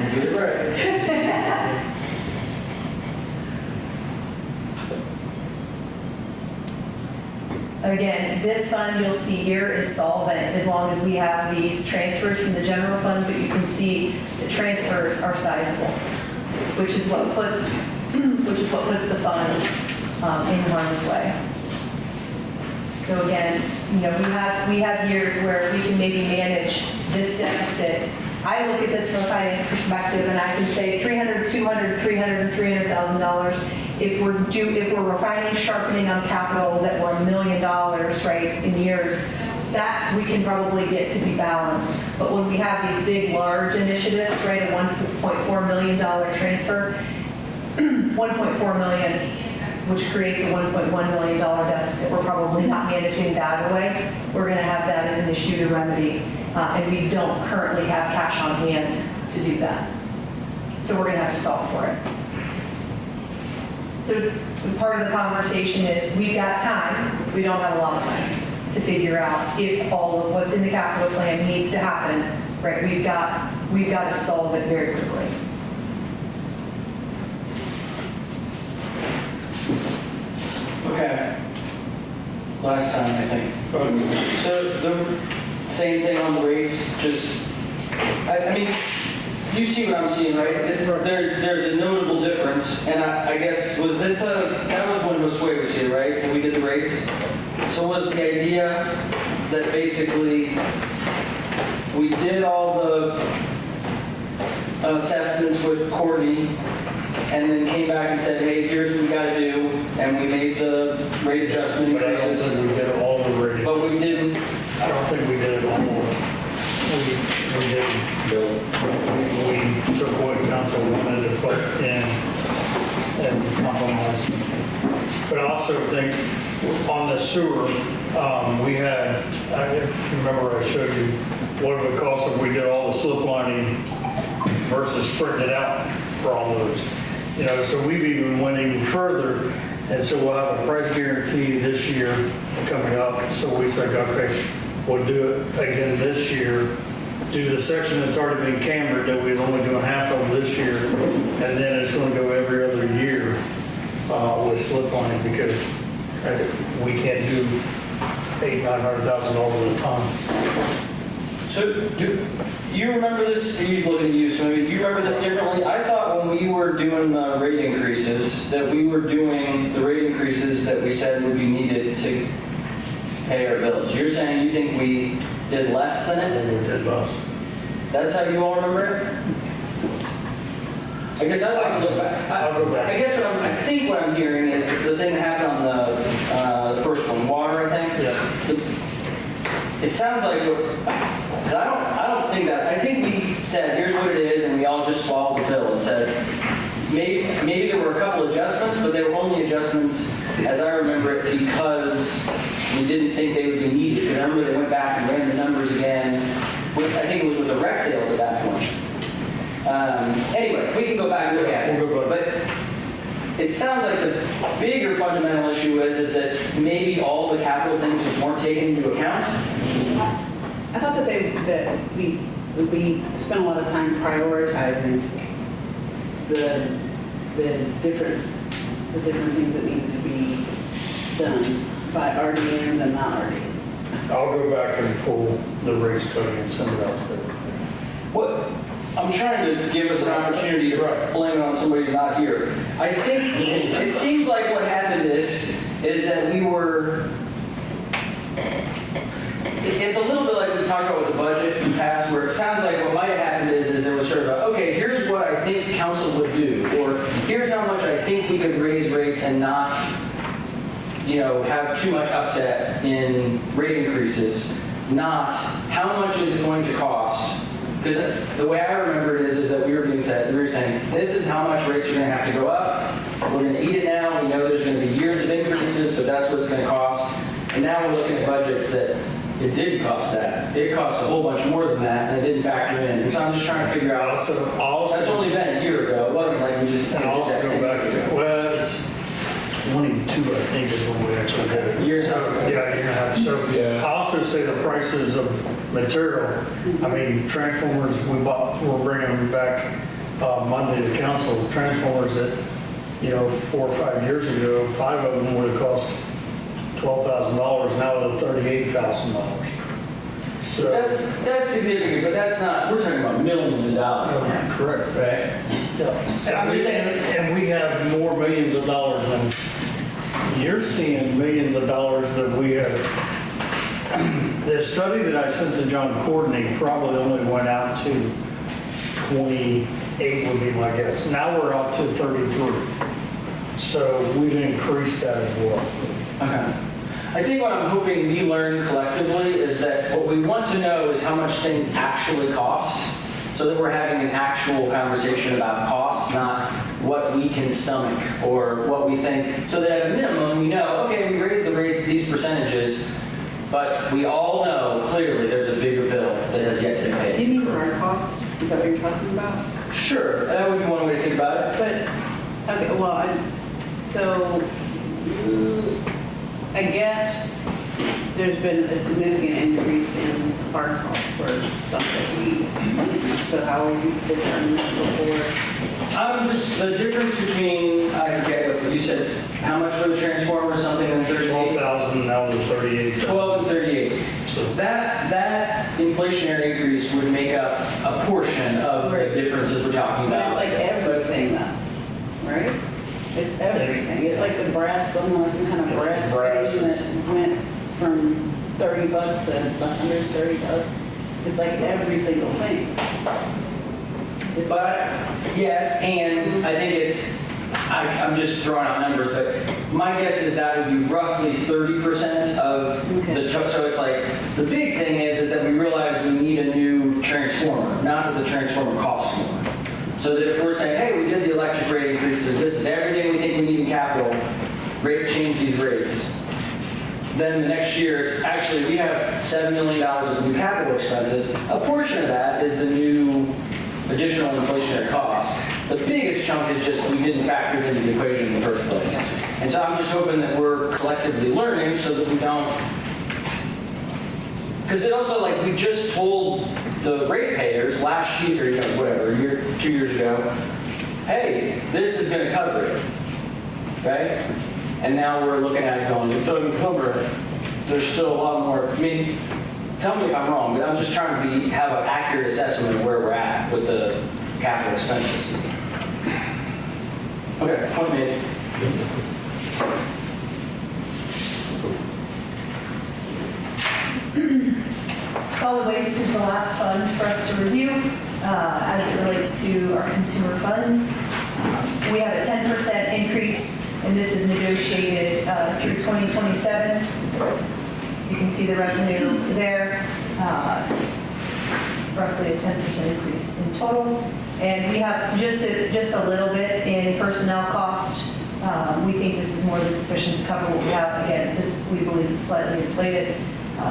Speaker 1: to get it right.
Speaker 3: Again, this fund you'll see here is solvent as long as we have these transfers from the general fund, but you can see the transfers are sizable, which is what puts the fund in harm's way. So again, we have years where we can maybe manage this deficit. I look at this from a finance perspective and I can say $300,000, $200,000, $300,000, and $300,000. if we're refining, sharpening on capital that were $1 million, right, in years, that we can probably get to be balanced. But when we have these big, large initiatives, right, a $1.4 million transfer, 1.4 million, which creates a $1.1 million deficit, we're probably not managing that away. We're going to have that as an issue to remedy, and we don't currently have cash on hand to do that. So we're going to have to solve for it. So part of the conversation is we've got time, we don't have a lot of time to figure out if all of what's in the capital plan needs to happen, right? We've got to solve it very quickly.
Speaker 5: Okay. Last time, I think. So the same thing on the rates, just, I mean, you see what I'm seeing, right? There's a notable difference, and I guess, that was when Josue was here, right? When we did the rates? So was the idea that basically we did all the assessments with Courtney, and then came back and said, hey, here's what we got to do, and we made the rate adjustment
Speaker 6: But I don't
Speaker 5: increases.
Speaker 6: think we did all the rate.
Speaker 5: But we didn't,
Speaker 6: I don't think we did it all. We didn't. We took what council wanted to put in and compromised. But I also think on the sewer, we had, if you remember I showed you what it would cost if we did all the slip lining versus spreading it out for all those. You know, so we've even went even further, and so we'll have a price guarantee this year coming up. So we said, okay, we'll do it again this year, do the section that's already been cambered that we're only doing half of this year, and then it's going to go every other year with slip lining because we can't do $800,000-$900,000 at a time.
Speaker 5: so do you remember this? He's looking at you, so maybe do you remember this differently? I thought when we were doing the rate increases, that we were doing the rate increases that we said would be needed to pay our bills. You're saying you think we did less than it?
Speaker 6: And we did less.
Speaker 5: That's how you all remember it? I guess I'd like to look back.
Speaker 6: I'll go back.
Speaker 5: I guess I think what I'm hearing is the thing that happened on the first one, water, I think.
Speaker 6: Yeah.
Speaker 5: It sounds like, because I don't think that, I think we said, here's what it is, and we all just swallowed the pill and said, maybe there were a couple adjustments, but they were only adjustments, as I remember it, because we didn't think they would be needed. Because I remember they went back and ran the numbers again, I think it was with the rec sales at that point. Anyway, we can go back and look at it.
Speaker 6: We'll go back.
Speaker 5: But it sounds like the bigger fundamental issue is that maybe all the capital things just weren't taken into account.
Speaker 7: I thought that we spent a lot of time prioritizing the different things that needed to be done by RDNs and not RDNs.
Speaker 6: I'll go back and pull the race code and send it out to them.
Speaker 5: What I'm trying to give us an opportunity to blame it on somebody who's not here. I think it seems like what happened is that we were. It's a little bit like we talked about with the budget in the past, where it sounds like what might have happened is there was sort of a, okay, here's what I think council would do, or here's how much I think we could raise rates and not, have too much upset in rate increases, not how much is it going to cost. Because the way I remember it is that we were saying, this is how much rates are going to have to go up. We're going to eat it now. We know there's going to be years of increases, but that's what it's going to cost. And now we're looking at budgets that it didn't cost that. It cost a whole bunch more than that, and it didn't factor in. And so I'm just trying to figure out. That's only been a year ago. It wasn't like we just
Speaker 6: And
Speaker 5: did
Speaker 6: I'll
Speaker 5: that
Speaker 6: also
Speaker 5: 10
Speaker 6: go back,
Speaker 5: years ago.
Speaker 6: well, it's 22, I think, is when we actually did it.
Speaker 5: Year and a half.
Speaker 6: So, yeah, a year and a half. So
Speaker 4: Yeah.
Speaker 6: I also say the prices of material, I mean, transformers, we're bringing them back Monday to council. Transformers that, 4 or 5 years ago, 5 of them would have cost $12,000, now they're $38,000. So.
Speaker 5: That's significant, but that's not, we're talking about millions of dollars.
Speaker 6: Correct.
Speaker 5: Right?
Speaker 6: Yeah. And we have more millions of dollars than, you're seeing millions of dollars that we have. The study that I sent to John Courtney probably only went out to 28 would be my guess. Now we're up to 33. So we've increased that as well.
Speaker 5: Okay. I think what I'm hoping we learn collectively is that what we want to know is how much things actually cost, so that we're having an actual conversation about costs, not what we can stomach or what we think, so that at a minimum, we know, okay, we raised the rates these percentages, but we all know clearly there's a bigger bill that has yet to be
Speaker 7: Do
Speaker 5: paid.
Speaker 7: you mean hard cost? Is that what you're talking about?
Speaker 5: Sure, that would be one way to think about it.
Speaker 7: But, okay, well, so I guess there's been a significant increase in hard costs for stuff that we, so how are we determining that before?
Speaker 5: Just the difference between, I forget what you said, how much for the transformer, something in 38?
Speaker 6: 12,000, now the 38.
Speaker 5: 12 and 38.
Speaker 6: So
Speaker 5: That inflationary increase would make up a portion of the differences we're talking
Speaker 7: But it's
Speaker 5: about.
Speaker 7: like everything though, right? It's everything. It's like the brass, some kind of
Speaker 6: It's the
Speaker 7: brass
Speaker 6: brass,
Speaker 7: thing that went from $30 to $130. It's like every single thing. It's
Speaker 5: But, yes, and I think I'm just throwing out numbers, but my guess is that would be roughly 30% of
Speaker 7: Okay.
Speaker 5: so it's like, the big thing is that we realize we need a new transformer, not that the transformer costs more. So that if we're saying, hey, we did the electric rate increases, this is everything we think we need in capital, change these rates. Then the next year, it's actually, we have $7 million of new capital expenses. A portion of that is the new additional inflationary costs. The biggest chunk is just we didn't factor it into the equation in the first place. And so I'm just hoping that we're collectively learning so that we don't, because it also, like, we just told the ratepayers last year, whatever, 2 years ago, hey, this is going to cover it, okay? And now we're looking at it going, it doesn't cover it. There's still a lot more. I mean, tell me if I'm wrong, but I'm just trying to have an accurate assessment of where we're at with the capital expenses. Okay, point made.
Speaker 3: Solid waste is the last fund for us to review as it relates to our consumer funds. We have a 10% increase, and this is negotiated through 2027. You can see the revenue there, roughly a 10% increase in total. And we have just a little bit in personnel cost. We think this is more than sufficient to cover what we have. Again, this, we believe, is slightly inflated,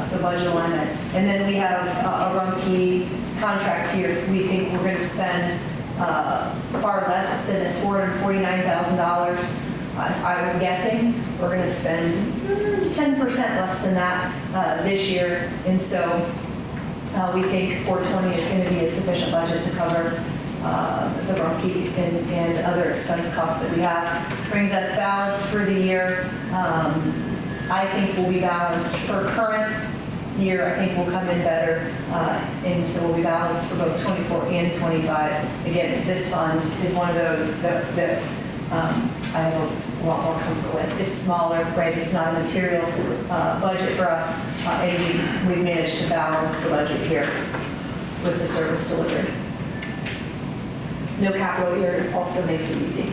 Speaker 3: so budget alignment. And then we have a Rumpke contract here. We think we're going to spend far less than this $449,000. I was guessing we're going to spend 10% less than that this year. And so we think 420 is going to be a sufficient budget to cover the Rumpke and other expense costs that we have. Brings us balanced for the year. I think we'll be balanced for current year. I think we'll come in better. And so we'll be balanced for both 24 and 25. Again, this fund is one of those that I have a lot more comfort with. It's smaller, right? It's not a material budget for us. And we've managed to balance the budget here with the service delivery. No capital here also makes it easy.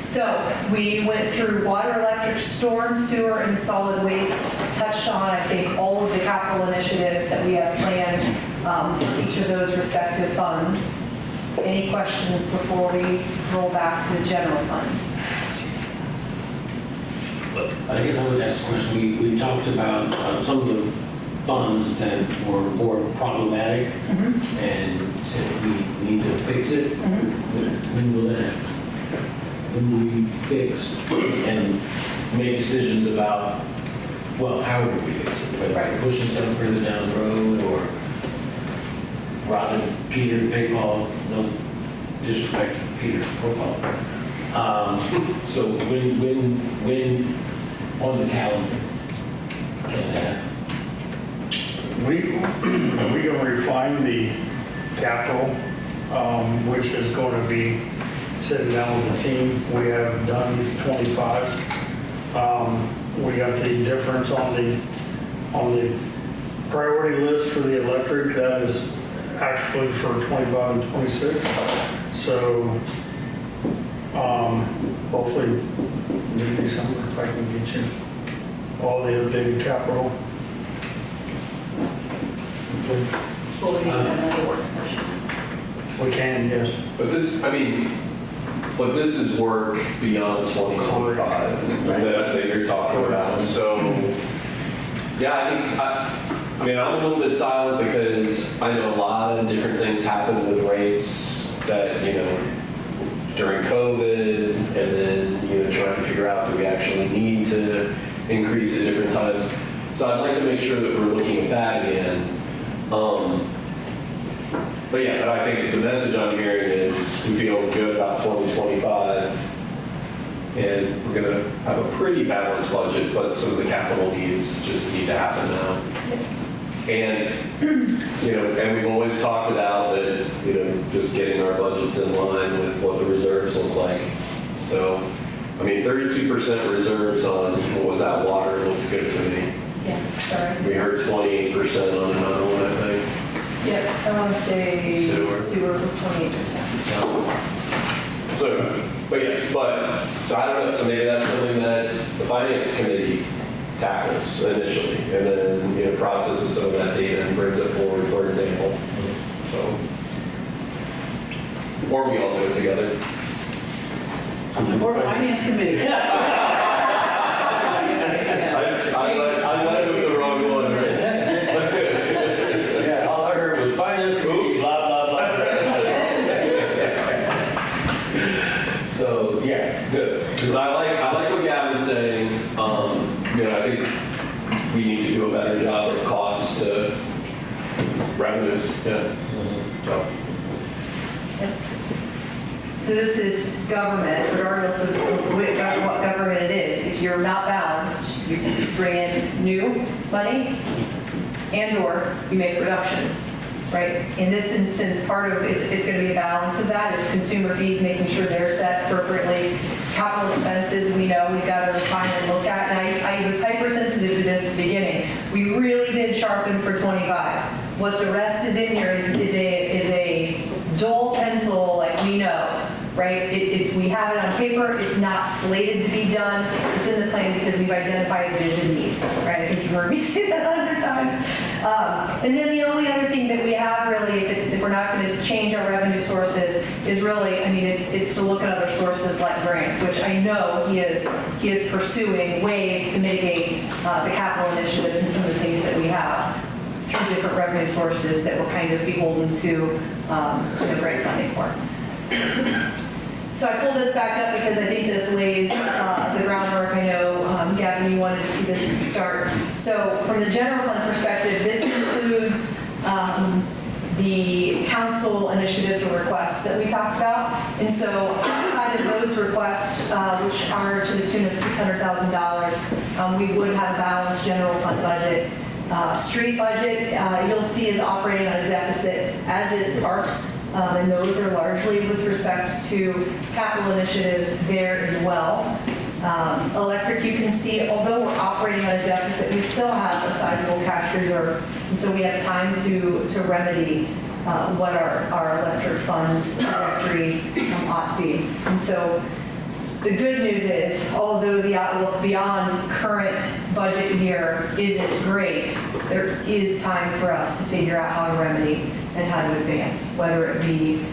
Speaker 3: So we went through water, electric, storm, sewer, and solid waste, touched on, I think, all of the capital initiatives that we have planned for each of those respective funds. Any questions before we roll back to the general fund?
Speaker 1: I guess I would ask a question. We talked about some of the funds that were more problematic and said we need to fix it. When will that happen? When will we fix and make decisions about, well, how will we fix it? Whether pushing stuff further down the road or robbing Peter to pay Paul. No disrespect to Peter or Paul. So when on the calendar can that happen?
Speaker 6: We're going to refine the capital, which is going to be sitting down with the team. We have done 25. We got the difference on the priority list for the electric. That is actually for 25 and 26. So hopefully mid-December, I can get you all the updated capital.
Speaker 3: Will we need another work session?
Speaker 6: We can, yes.
Speaker 4: But this, I mean, but this is work beyond 2025 that you're talking about. So, yeah, I mean, I'm a little bit silent because I know a lot of different things happen with rates that, during COVID, and then, trying to figure out, do we actually need to increase at different times? So I'd like to make sure that we're looking at that again. But yeah, but I think the message I'm hearing is we feel good about 2025, and we're going to have a pretty balanced budget, but some of the capital needs just need to happen now. And, and we've always talked about that, just getting our budgets in line with what the reserves look like. So, I mean, 32% reserves on, what was that, water looked good to me.
Speaker 3: Yeah, sorry.
Speaker 4: We heard 28% on another one, I think.
Speaker 3: Yeah, I want to say
Speaker 4: Sewer.
Speaker 3: sewer was 28%.
Speaker 4: So, but yes, so I don't know, so maybe that's something that the finance committee tackles initially, and then, processes some of that data and brings it forward, for example. So, or we all do it together.
Speaker 7: Or finance committee.
Speaker 4: I led with the wrong one, right?
Speaker 1: Yeah, all I heard was finance committee, blah, blah, blah. So, yeah, good.
Speaker 4: But I like what Gavin's saying. I think we need to do a better job of cost to revenues. Yeah. So.
Speaker 3: So this is government, regardless of what government it is. If you're not balanced, you bring in new money and/or you make reductions, right? In this instance, part of it's going to be a balance of that. It's consumer fees, making sure they're set appropriately. Capital expenses, we know we've got to refine and look at. And I was hypersensitive to this at the beginning. We really did sharpen for 25. What the rest is in here is a dull pencil, like we know. Right? We have it on paper. It's not slated to be done. It's in the plan because we've identified it as a need. Right? I think you've heard me say that 100 times. And then the only other thing that we have really, if we're not going to change our revenue sources, is really, it's to look at other sources like grants, which I know he is pursuing ways to mitigate the capital initiatives and some of the things that we have through different revenue sources that we're kind of beholden to grant funding for. So I pulled this back up because I think this lays the groundwork. I know, Gavin, you wanted to see this to start. So from the general fund perspective, this includes the council initiatives or requests that we talked about. And so outside of those requests, which are to the tune of $600,000, we would have a balanced general fund budget. Street budget, you'll see is operating on a deficit, as is parks. And those are largely with respect to capital initiatives there as well. Electric, you can see, although we're operating on a deficit, we still have a sizable cash reserve. And so we have time to remedy what our electric funds trajectory ought to be. And so the good news is, although the outlook beyond current budget year isn't great, there is time for us to figure out how to remedy and how to advance, whether it be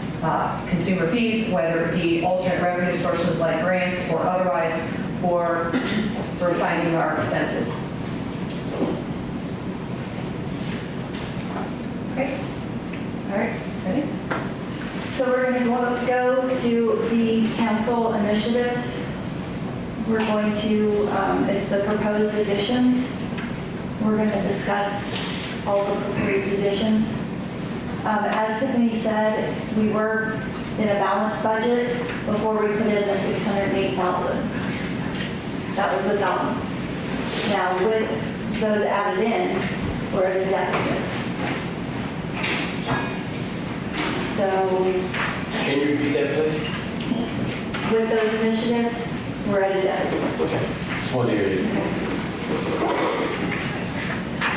Speaker 3: consumer fees, whether it be alternate revenue sources like grants or otherwise, or refining our expenses. Okay. All right. Ready?
Speaker 8: So we're going to go to the council initiatives. We're going to, it's the proposed additions. We're going to discuss all the proposed additions. As Tiffany said, we were in a balanced budget before we put in the $608,000. That was without them. Now with those added in, we're at a deficit. So
Speaker 1: Can you repeat that, please?
Speaker 8: with those initiatives, we're at a deficit.
Speaker 1: Okay. Just want to hear you.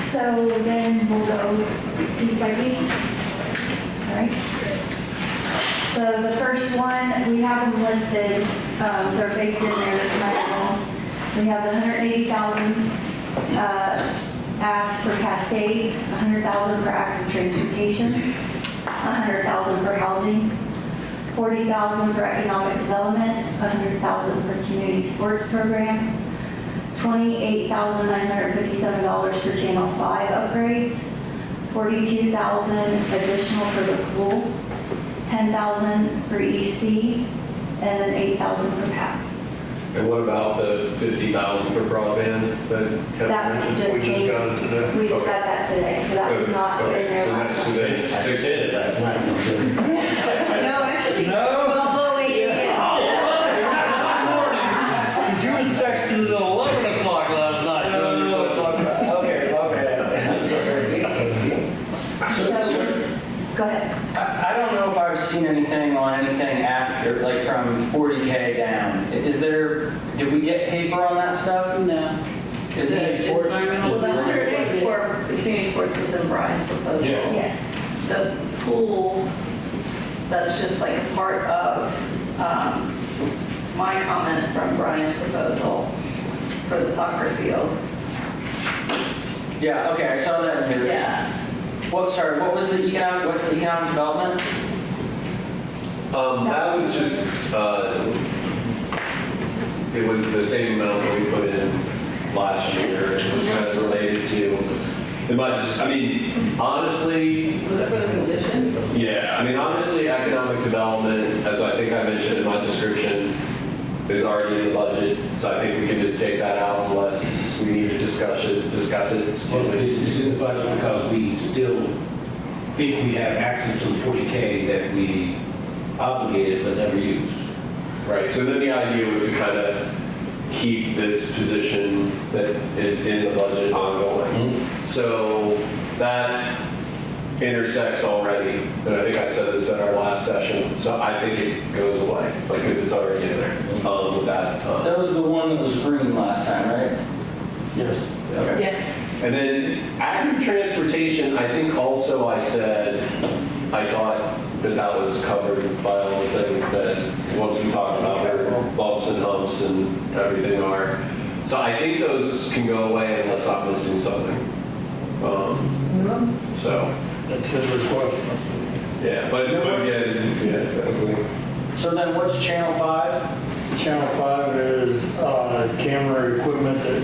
Speaker 8: So then we'll go piece by piece. right? So the first one, we have them listed, they're baked in there tonight. We have the 180,000 asked for Cascades, 100,000 for active transportation, 100,000 for housing, 40,000 for economic development, 100,000 for community sports program, $28,957 for Channel 5 upgrades, 42,000 additional for the pool, 10,000 for EC, and then 8,000 for PAC.
Speaker 4: And what about the 50,000 for broadband that Kevin
Speaker 8: That
Speaker 4: mentioned?
Speaker 8: just
Speaker 6: We just
Speaker 8: came,
Speaker 6: got it today.
Speaker 8: we just
Speaker 4: Okay.
Speaker 8: got that today, so that was not in
Speaker 4: Okay,
Speaker 8: there
Speaker 4: so
Speaker 8: last
Speaker 4: next, so
Speaker 8: time.
Speaker 4: then
Speaker 1: I
Speaker 4: six-
Speaker 1: said it last night. No,
Speaker 2: No, actually.
Speaker 6: No.
Speaker 2: Well, wait, yeah.
Speaker 6: Because you was texting at 11 o'clock last night.
Speaker 5: Okay.
Speaker 8: So, go ahead.
Speaker 5: I don't know if I've seen anything on anything after, like from 40K down. Is there, did we get paper on that stuff?
Speaker 7: No.
Speaker 5: Is it sports?
Speaker 2: Environmental
Speaker 3: Well, the 100
Speaker 2: development.
Speaker 3: days for the community sports was in Brian's proposal.
Speaker 1: Yeah.
Speaker 8: Yes.
Speaker 3: The pool, that's just like a part of my comment from Brian's proposal for the soccer fields.
Speaker 5: Yeah, okay, I saw that in yours.
Speaker 3: Yeah.
Speaker 5: What, sorry, what's the economic development?
Speaker 4: That was just, it was the same amount that we put in last year. It was kind of related to, honestly,
Speaker 7: Was it for the position?
Speaker 4: yeah, honestly, economic development, as I think I mentioned in my description, is already in the budget. So I think we can just take that out unless we need to discuss it, excuse
Speaker 1: Well,
Speaker 4: me.
Speaker 1: it's in the budget because we still think we have access to the 40K that we obligated but never used.
Speaker 4: Right, so then the idea was to kind of keep this position that is in the budget ongoing. So that intersects already, and I think I said this at our last session, so I think it goes away, because it's already in there with that.
Speaker 5: That was the one that was green last time, right?
Speaker 6: Yes.
Speaker 4: Okay.
Speaker 3: Yes.
Speaker 4: And then active transportation, I think also I said, I thought that was covered by all the things that, once we talked about where bumps and humps and everything are. So I think those can go away unless I'm missing something. So,
Speaker 6: That's his request.
Speaker 4: yeah, but yeah, definitely.
Speaker 5: So then what's Channel 5?
Speaker 6: Channel 5 is camera equipment that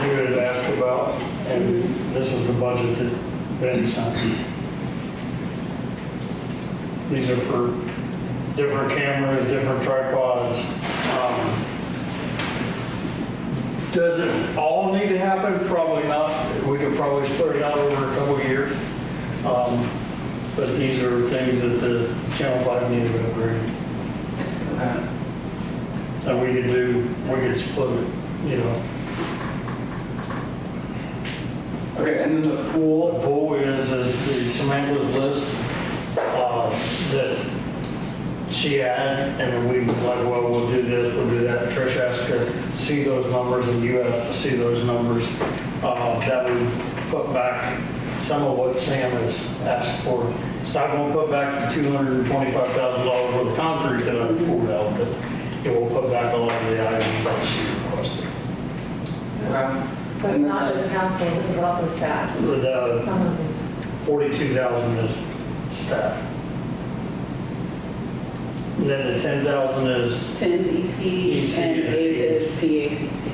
Speaker 6: you had asked about, and this is the budget that Ben sent. These are for different cameras, different tripods. Does it all need to happen? Probably not. We could probably spread it out over a couple of years. But these are things that the Channel 5 needed to upgrade. And we could split it,
Speaker 5: Okay, and then the
Speaker 6: The
Speaker 5: pool?
Speaker 6: pool is the Samantha's list that she had, and then we was like, well, we'll do this, we'll do that. Trish asked to see those numbers, and you asked to see those numbers. That would put back some of what Sam has asked for. It's not going to put back the $225,000 worth of concrete that I pulled out, but it will put back a lot of the items that she requested.
Speaker 5: Okay.
Speaker 9: So it's not just council, this is also staff.
Speaker 6: The
Speaker 9: Some of these.
Speaker 6: 42,000 is staff. Then the 10,000 is
Speaker 7: 10's EC
Speaker 6: EC,
Speaker 7: and 8 is
Speaker 6: yes.
Speaker 7: PACC.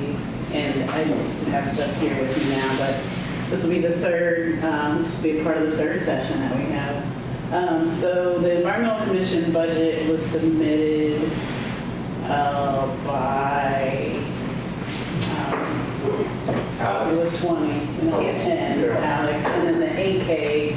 Speaker 7: And I don't have stuff here with me now, but this will be the third, this will be a part of the third session that we have. So the Environmental Commission budget was submitted by, it was 20, and it was 10,
Speaker 6: Yeah.
Speaker 7: Alex. And then the 8K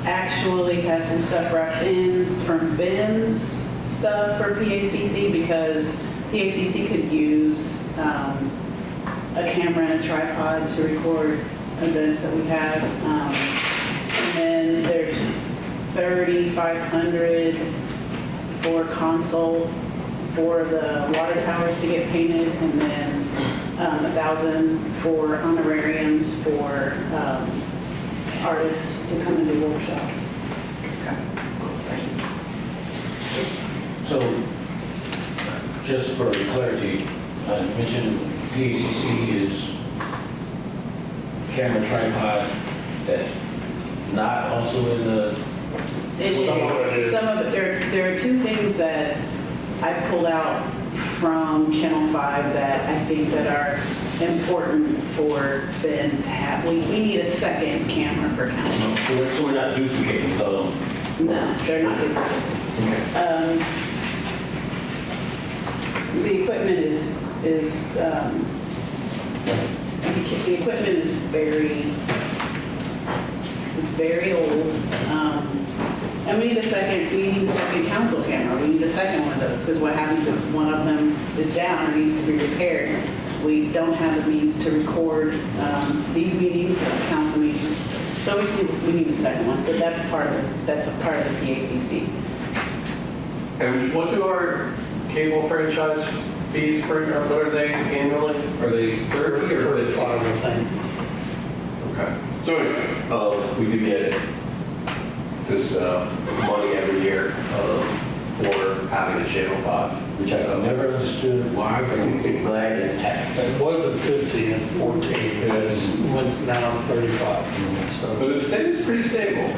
Speaker 7: actually has some stuff wrapped in from Ben's stuff for PACC, because PACC could use a camera and a tripod to record events that we have. And then there's 3,500 for console for the water towers to get painted, and then 1,000 for honorariums for artists to come and do workshops.
Speaker 1: So, just for clarity, I mentioned PACC is camera tripod that's not also in the,
Speaker 7: Some of it, there are two things that I pulled out from Channel 5 that I think that are important for Ben to have. We need a second camera for council.
Speaker 1: so we're not duplicating, so.
Speaker 7: No, they're not good. The equipment the equipment is very old. And we need a second council camera. We need a second one of those, because what happens if one of them is down or needs to be repaired? We don't have the means to record these meetings, council meetings. So we need a second one. So that's a part of the PACC.
Speaker 4: And what do our cable franchise fees for, what are they annually? Are they 30 or
Speaker 6: 35, I think.
Speaker 4: Okay. So anyway, we do get this money every year for having a Channel 5.
Speaker 1: Which I've never understood why, but I'm glad it happened.
Speaker 6: It wasn't 50 and 14, now it's 35. So
Speaker 4: But it stays pretty stable.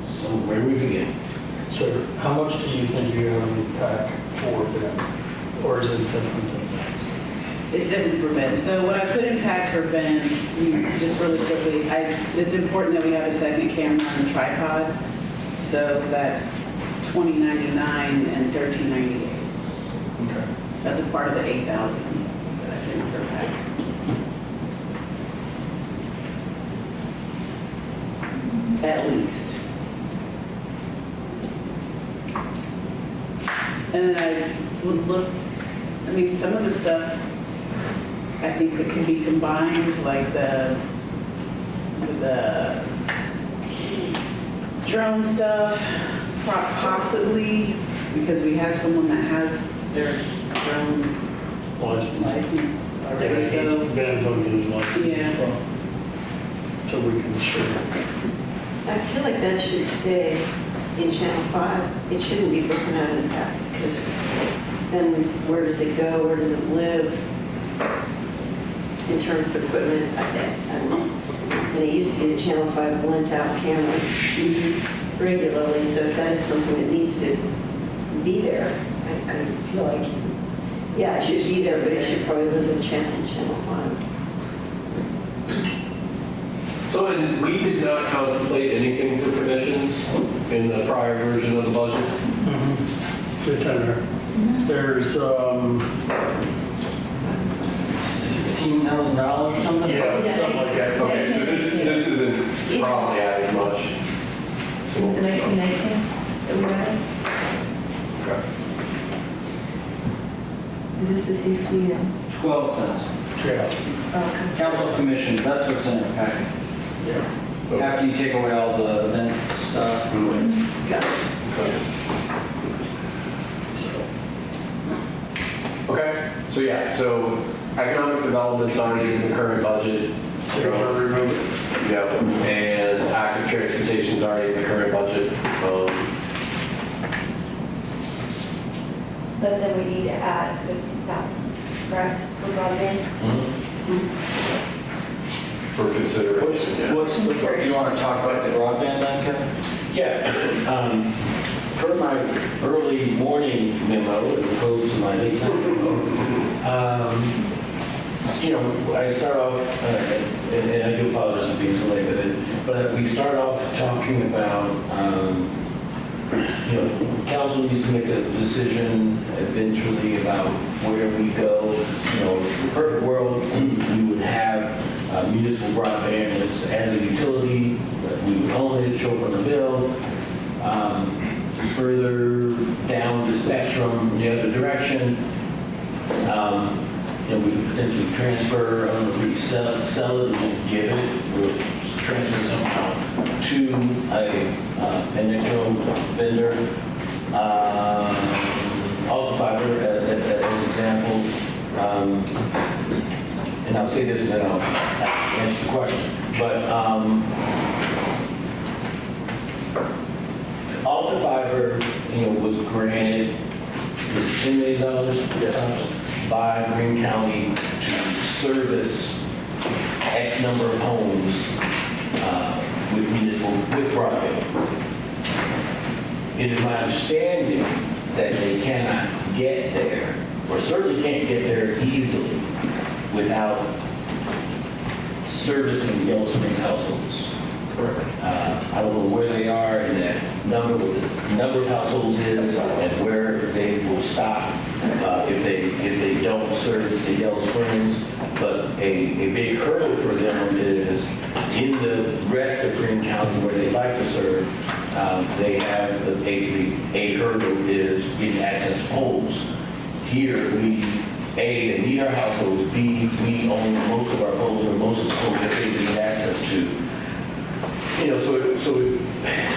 Speaker 1: So where we begin?
Speaker 6: So how much do you think you have in the pack for them? Or is it different than that?
Speaker 7: It's different for Ben. So what I put in pack for Ben, just really quickly, it's important that we have a second camera on the tripod. So that's $20.99 and $13.98.
Speaker 6: Okay.
Speaker 7: That's a part of the $8,000 that I put in for pack. At least. And then I would look, I mean, some of the stuff I think that could be combined, like the drone stuff, possibly, because we have someone that has their drone license already.
Speaker 6: Yeah,
Speaker 7: So
Speaker 6: he's been on his license
Speaker 7: Yeah.
Speaker 6: as well. So we can distribute.
Speaker 2: I feel like that should stay in Channel 5. It shouldn't be broken out in pack, because then where does it go? Where does it live? In terms of equipment, I don't know. And it used to be the Channel 5 lent out cameras regularly, so if that is something that needs to be there, I feel like, yeah, it should be there, but it should probably live in Channel 5.
Speaker 4: So, and we did not contemplate anything for commissions in the prior version of the budget?
Speaker 6: It's in there. There's,
Speaker 5: $16,000 or something?
Speaker 6: yeah, something like that.
Speaker 4: Okay, so this isn't probably adding much.
Speaker 3: The 1919 that we read?
Speaker 4: Okay.
Speaker 2: Is this the safety?
Speaker 5: 12,000.
Speaker 6: Yeah.
Speaker 5: Council commission, that's what's in the packet.
Speaker 6: Yeah.
Speaker 5: After you take away all the event stuff.
Speaker 2: Got it.
Speaker 4: Okay, so yeah, so economic development's already in the current budget.
Speaker 6: So you're going to remove it.
Speaker 4: Yeah, and active transportation's already in the current budget.
Speaker 8: But then we need to add 50,000, correct, for broadband?
Speaker 4: For consideration.
Speaker 5: What's the, you want to talk about the broadband then, Kevin?
Speaker 1: Yeah, per my early morning memo, as opposed to my late night memo, you know, I start off, and I do apologize for being so late with it, but we start off talking about, you know, council needs to make a decision eventually about where we go. You know, in the perfect world, we would have municipal broadband as a utility, we would own it, show up on the bill. Further down the spectrum, the other direction, you know, we could potentially transfer, I don't know if we sell it or just give it, we'll transfer it somehow to an external vendor. Altifiber, as an example. And I'll say this and then I'll answer the question. But granted $10 million by Greene County to service X number of homes with broadband. It is my understanding that they cannot get there, or certainly can't get there easily without servicing the Yellow Springs households. I don't know where they are in that number, what the number of households is, and where they will stop if they don't serve the Yellow Springs. But a big hurdle for them is in the rest of Greene County where they like to serve, they have a hurdle is getting access to poles. Here, they need our households, B, we own most of our poles, or most of the poles that they need access to.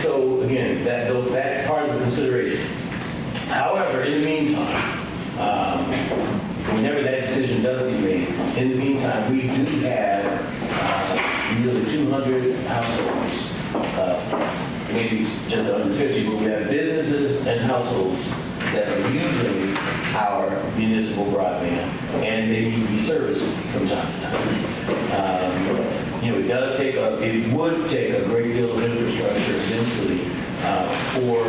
Speaker 1: So again, that's part of the consideration. However, in the meantime, whenever that decision does get made, in the meantime, we do have nearly 200 households, maybe just under 50, but we have businesses and households that are using our municipal broadband, and they need to be serviced from time to time. It would take a great deal of infrastructure eventually for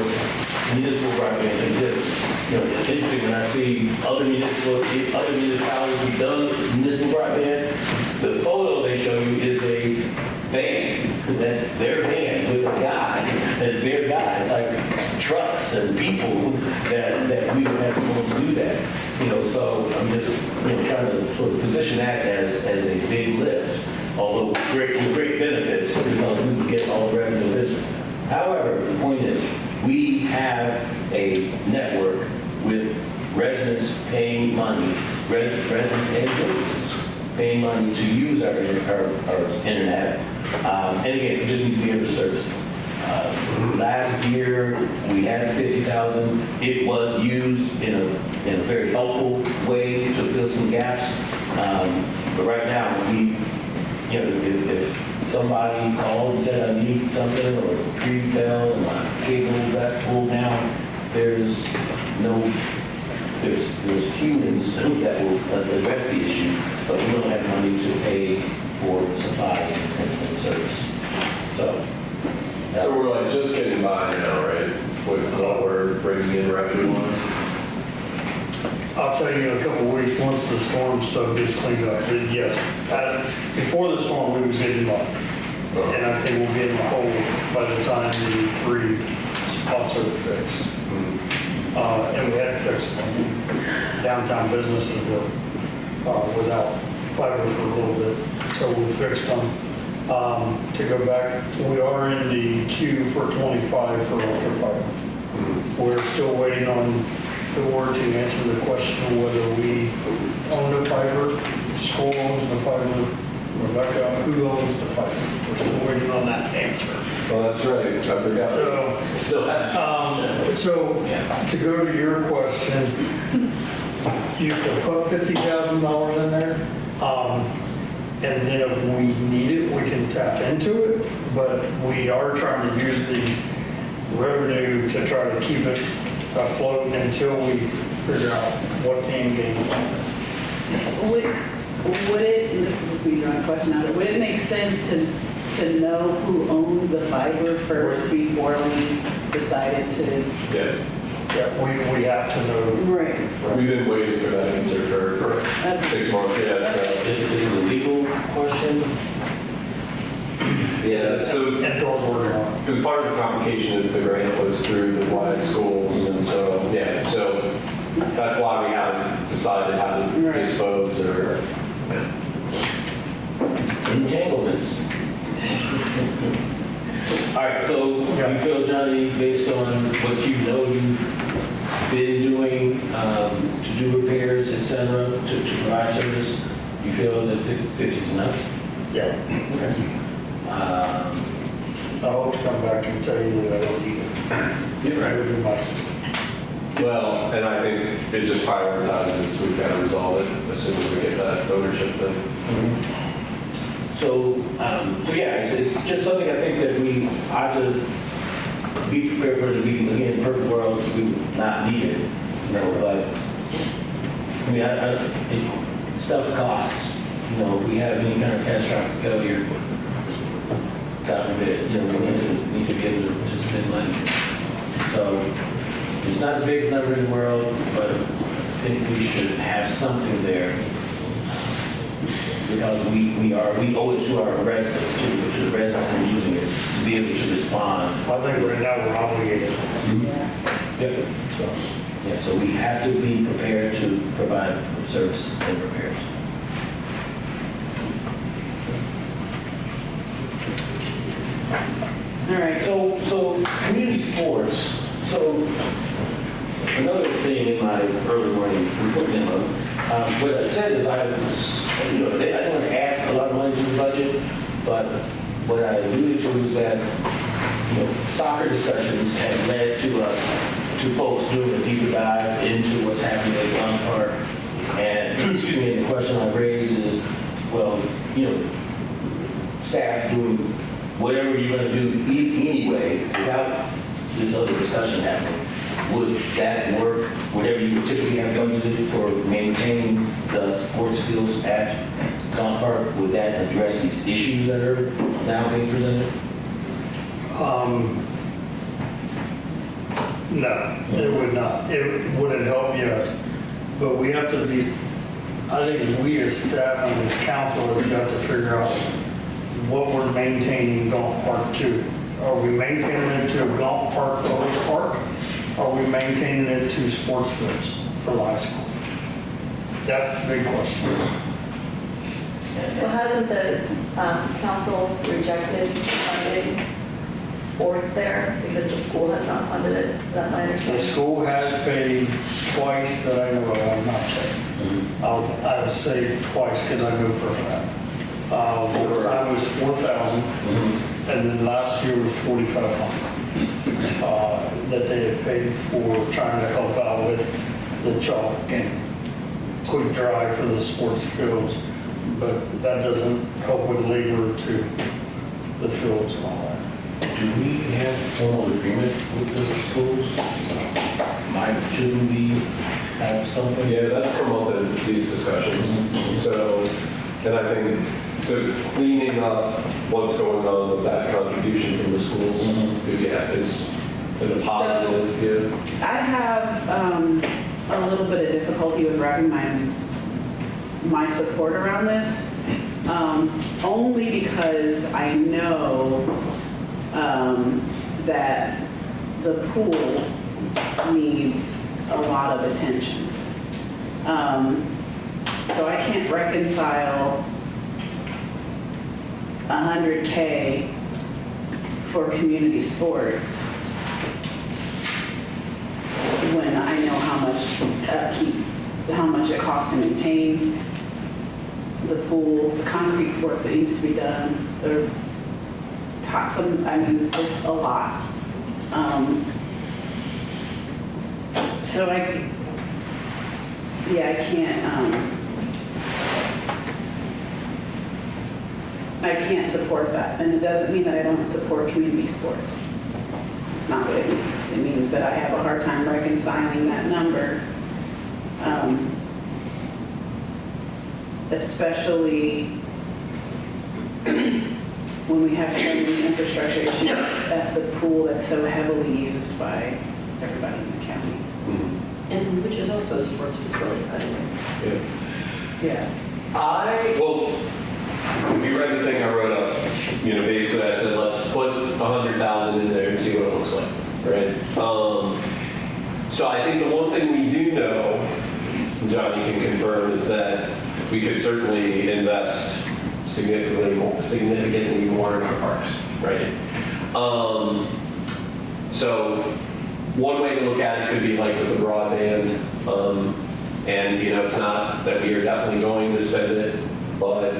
Speaker 1: municipal broadband to exist. It's interesting when I see other municipalities who've done municipal broadband, the photo they show you is a van. That's their van with a guy. That's their guy. It's like trucks and people that we don't have to do that. So I'm just trying to sort of position that as a big lift. Although with great benefits because we can get all the revenue business. However, the point is, we have a network with residents paying money, residents and businesses paying money to use our internet. And again, we just need to be able to service it. Last year, we had 50,000. It was used in a very helpful way to fill some gaps. But right now, if somebody called and said, I need something, or a tree fell and my cable got pulled down, there's humans that will address the issue, but we don't have money to pay for supplies and service. So
Speaker 4: we're like just getting by now, right? With what we're bringing in revenue-wise?
Speaker 6: I'll tell you in a couple of weeks, once the storm stuff gets cleaned up, but yes. Before the storm, we was getting by. And I think we'll get in the hole by the time the 3 spots are fixed. And we had to fix them. Downtown businesses were without fiber for a little bit, so we fixed them. To go back, we are in the queue for 25 for ultra fiber. We're still waiting on the board to answer the question whether we own the fiber, school owns the fiber, Rebecca, who owns the fiber? We're still waiting on that answer.
Speaker 4: Well, that's right. I forgot.
Speaker 6: So to go to your question, you can put $50,000 in there, and then if we need it, we can tap into it, but we are trying to use the revenue to try to keep it afloat until we figure out what the end game plan is.
Speaker 7: Would it, and this is just me throwing a question out there, would it make sense to know who owned the fiber first before we decided to?
Speaker 4: Yes.
Speaker 6: Yeah, we have to know.
Speaker 7: Right.
Speaker 4: We've been waiting for that answer for 6 months. Yeah, so.
Speaker 1: Is it a legal question?
Speaker 4: Yeah, so
Speaker 6: And Thor's working on it.
Speaker 4: because part of the complication is the grant was through the Wise schools, and so, yeah, so that's why we haven't decided how to dispose or.
Speaker 1: Entanglements. All right, so you feel, Johnny, based on what you know you've been doing to do repairs, et cetera, to provide service, you feel that 50 is enough?
Speaker 6: Yeah.
Speaker 1: Okay.
Speaker 6: I hope to come back and tell you that I don't need it.
Speaker 1: You're right.
Speaker 6: That would be my-
Speaker 4: Well, and I think it just prioritizes, we've got to resolve it as soon as we get that ownership thing.
Speaker 1: So yeah, it's just something I think that we ought to be prepared for it. Again, in a perfect world, we would not need it, but, I mean, stuff costs. If we have any kind of catastrophic failure, God forbid, we need to be able to spend money. So it's not the biggest number in the world, but I think we should have something there because we owe it to our residents, to the residents who are using it, to be able to respond.
Speaker 6: I think right now we're obligated.
Speaker 1: Yep. So we have to be prepared to provide service and repairs.
Speaker 7: All right,
Speaker 1: So community sports. So another thing in my early morning report memo, what I said is I don't want to add a lot of money to the budget, but what I alluded to is that soccer discussions have led to folks doing a deeper dive into what's happening at Young Park. And excuse me, the question I raised is, well, staff doing whatever you're going to do anyway, without this other discussion happening, would that work, whatever you typically have budgeted for maintaining the sports fields at Con Park, would that address these issues that are now being presented?
Speaker 6: No, it would not. It wouldn't help, yes. But we have to be, I think we as staff and as council has got to figure out what we're maintaining Galt Park to. Are we maintaining it to a Galt Park Village Park? Are we maintaining it to sports fields for the high school? That's the big question.
Speaker 9: Well, hasn't the council rejected funding sports there because the school has not funded it? Is that my
Speaker 6: The
Speaker 9: understanding?
Speaker 6: school has paid twice that I know of. I'm not checking. I would say twice because I know for a fact. First time was 4,000, and then last year was 4,500 that they had paid for trying to help out with the chalk and quick dry for the sports fields, but that doesn't help with labor to the fields and all that.
Speaker 1: Do we have formal agreement with the schools? Shouldn't we have something?
Speaker 4: Yeah, that's come up in these discussions. So, and I think, so cleaning up what's going on with that contribution from the schools, is a positive, yeah.
Speaker 7: I have a little bit of difficulty with wrapping my support around this, only because I know that the pool needs a lot of attention. So I can't reconcile $100K for community sports when I know how much upkeep, how much it costs to maintain the pool, the concrete work that needs to be done, it's a lot. So I can't support that. And it doesn't mean that I don't support community sports. It's not what it means. It means that I have a hard time reconciling that number, especially when we have so many infrastructure issues at the pool that's so heavily used by everybody in the county.
Speaker 2: And which is also a sports facility, by the way.
Speaker 7: Yeah.
Speaker 4: Well, if you read the thing I wrote up, basically I said, let's put 100,000 in there and see what it looks like, right? So I think the one thing we do know, John, you can confirm, is that we could certainly invest significantly more in our parks, right? So one way to look at it could be like with the broadband, and it's not that we are definitely going to spend it, but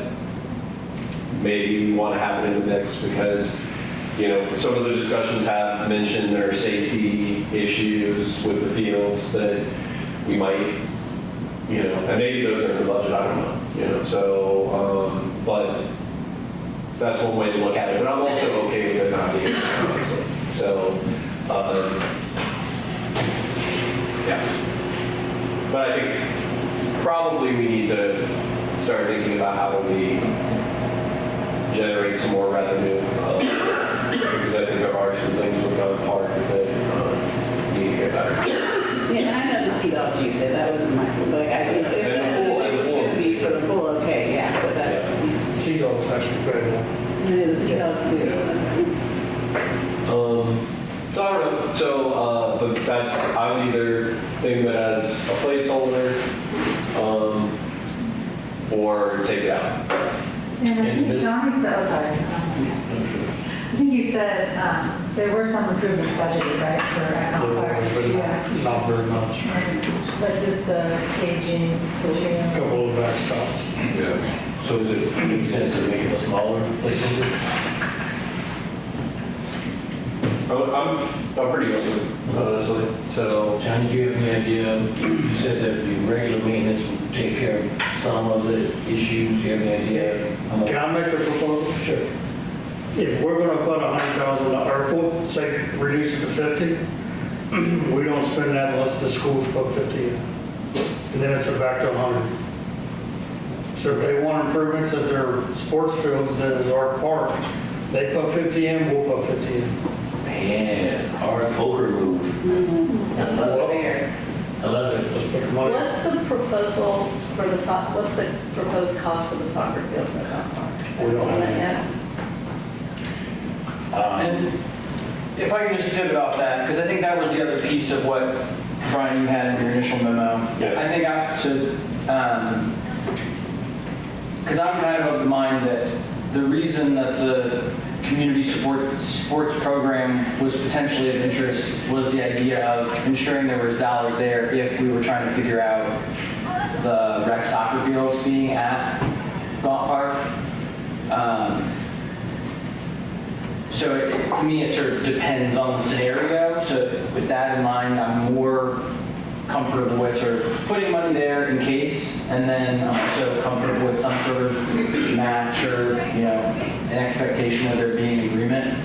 Speaker 4: maybe we want to have it in the mix because, some of the discussions have mentioned there are safety issues with the fields that we might, and maybe those are in the budget, I don't know, so, but that's one way to look at it, but I'm also okay with it not being, obviously. So, But I think probably we need to start thinking about how do we generate some more revenue. Because I think there are some things with the park that need to get better.
Speaker 7: Yeah, and I know the sea dogs use it, that wasn't my, like, I, you know, if
Speaker 4: And the
Speaker 7: that
Speaker 4: pool, and the
Speaker 7: was
Speaker 4: pool.
Speaker 7: gonna be for the pool, okay, yeah, but that's,
Speaker 6: Seagulls actually put it in.
Speaker 7: yeah, the sea dogs do.
Speaker 4: So I don't know. So, but that's, I would either think of it as a placeholder, or take it out.
Speaker 10: And I think Johnny said, oh, sorry. I think you said there were some improvements budgeted, right, for Echo Park? Yeah.
Speaker 6: Not very much.
Speaker 10: Like just the caging, filtering.
Speaker 6: Couple of backstops.
Speaker 4: Yeah.
Speaker 1: So is it make sense to make it a smaller placeholder?
Speaker 4: I'm pretty open, honestly. So,
Speaker 1: Johnny, do you have any idea, you said that the regular maintenance would take care of some of the issues, do you have any idea? how much?
Speaker 6: Can I make a proposal? Sure. If we're gonna put $100,000, or say, reduce it to 50, we don't spend that unless the schools put 50 in. And then it's back to 100. So if they want improvements at their sports fields, that is our park, they put 50 in, we'll put 50 in.
Speaker 1: Man, hard poker move.
Speaker 7: That's fair.
Speaker 1: I love it.
Speaker 6: Let's put the money.
Speaker 9: What's the proposal for the, what's the proposed cost for the soccer fields at that park?
Speaker 6: We don't have any.
Speaker 9: Yeah.
Speaker 5: And if I can just pivot off that, because I think that was the other piece of what, Brian, you had in your initial memo.
Speaker 4: Yeah.
Speaker 5: I think because I'm kind of the mind that the reason that the community sports program was potentially of interest was the idea of ensuring there was dollars there if we were trying to figure out the rec soccer fields being at Gaunt Park. So to me, it sort of depends on the scenario. So with that in mind, I'm more comfortable with sort of putting money there in case, and then I'm also comfortable with some sort of match or, you know, an expectation of there being agreement.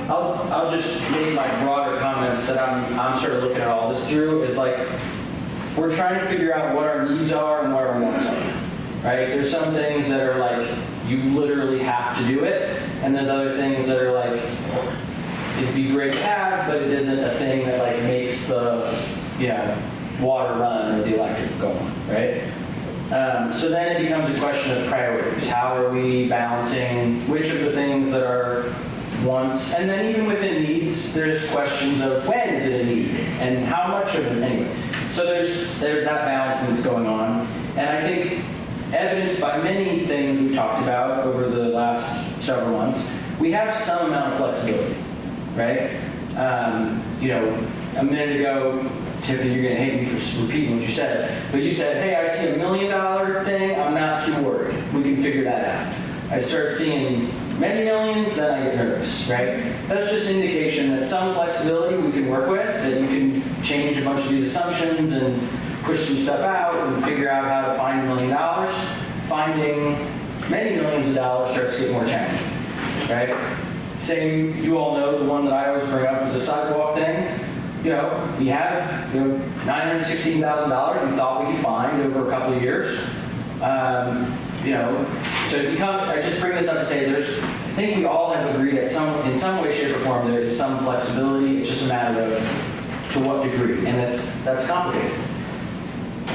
Speaker 5: I'll just make my broader comments that I'm sort of looking at all this through is like, we're trying to figure out what our needs are and what our wants are, right? There's some things that are like, you literally have to do it, and there's other things that are like, it'd be great to have, but it isn't a thing that like makes the, you know, water run or the electric go on, right? So then it becomes a question of priorities. How are we balancing which of the things that are wants, and then even within needs, there's questions of when is it a need and how much of it anyway. So there's that balance that's going on, and I think evidenced by many things we've talked about over the last several months, we have some amount of flexibility, right? You know, a minute ago, Tiffany, you're gonna hate me for repeating what you said, but you said, hey, I see $1 million thing, I'm not too worried. We can figure that out. I start seeing many millions, then I get nervous, right? That's just indication that some flexibility we can work with, that you can change a bunch of these assumptions and push some stuff out and figure out how to find $1 million. Finding many millions of dollars starts to get more challenging, right? Same, you all know the one that I always bring up is the sidewalk thing. You know, we had $916,000 we thought we could find over a couple of years. You know, so I just bring this up to say I think we all have agreed in some way, shape, or form there is some flexibility. It's just a matter of to what degree, and that's complicated.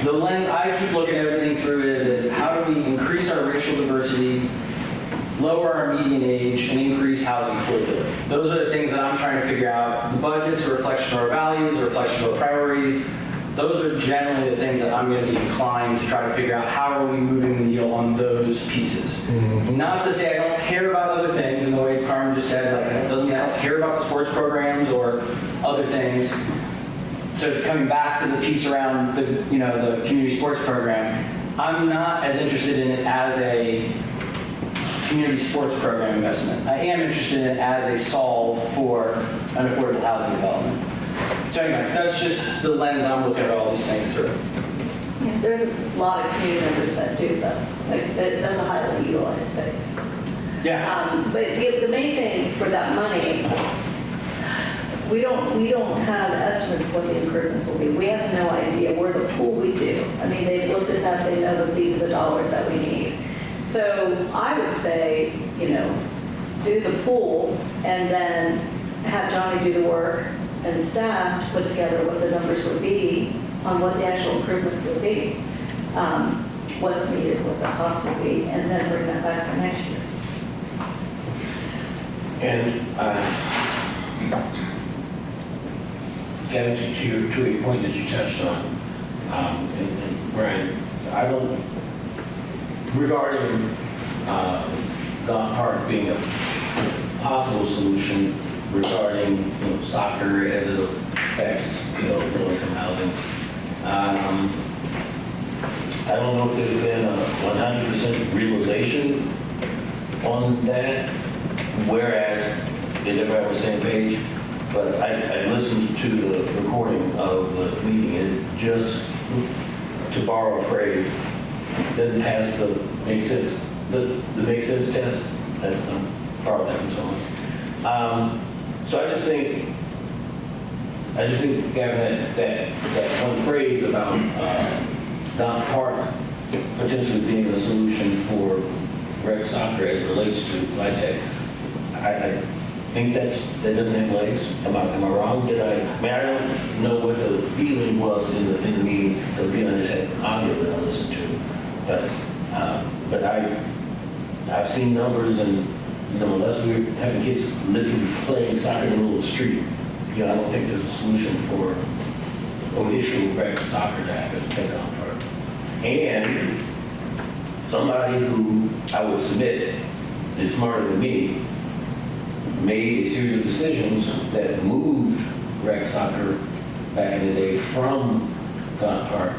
Speaker 5: The lens I keep looking at everything through is how do we increase our racial diversity, lower our median age, and increase housing affordability. Those are the things that I'm trying to figure out. The budget's a reflection of our values, a reflection of our priorities. Those are generally the things that I'm going to be inclined to try to figure out how are we moving the needle on those pieces. Not to say I don't care about other things in the way Carmen just said, like it doesn't mean I don't care about the sports programs or other things. So coming back to the piece around the community sports program, I'm not as interested in it as a community sports program investment. I am interested in it as a solve for unaffordable housing development. So anyway, that's just the lens I'm looking at all these things through.
Speaker 9: Yeah, there's a lot of community members that do though. Like that's a highly utilized space.
Speaker 5: Yeah.
Speaker 9: But the main thing for that money, we don't have estimates what the improvements will be. We have no idea. Where the pool, we do. I mean, they've looked at that, they know that these are the dollars that we need. So I would say, you know, do the pool and then have Johnny do the work and staff to put together what the numbers would be on what the actual improvements would be, what's needed, what the cost would be, and then bring that back for next year.
Speaker 1: And Gavin, to a point that you touched on, and Brian, I don't, regarding Gaunt Park being a possible solution regarding, soccer as it affects, low-income housing. I don't know if there's been a 100% realization on that, whereas, is everybody on the same page? But I listened to the recording of the meeting, and it just, to borrow a phrase, doesn't pass the make sense, the make sense test. That's borrow that from someone. So I just think, Gavin, that one phrase about Gaunt Park potentially being a solution for rec soccer as it relates to FlyTech, I think that doesn't have legs. Am I wrong? I don't know what the feeling was in the meeting. Again, I just had audio that I listened to, but I've seen numbers, and unless we're having kids literally playing soccer in the middle of the street, I don't think there's a solution for official rec soccer to happen at Gaunt Park. And somebody who I would submit is smarter than me made a series of decisions that moved rec soccer back in the day from Gaunt Park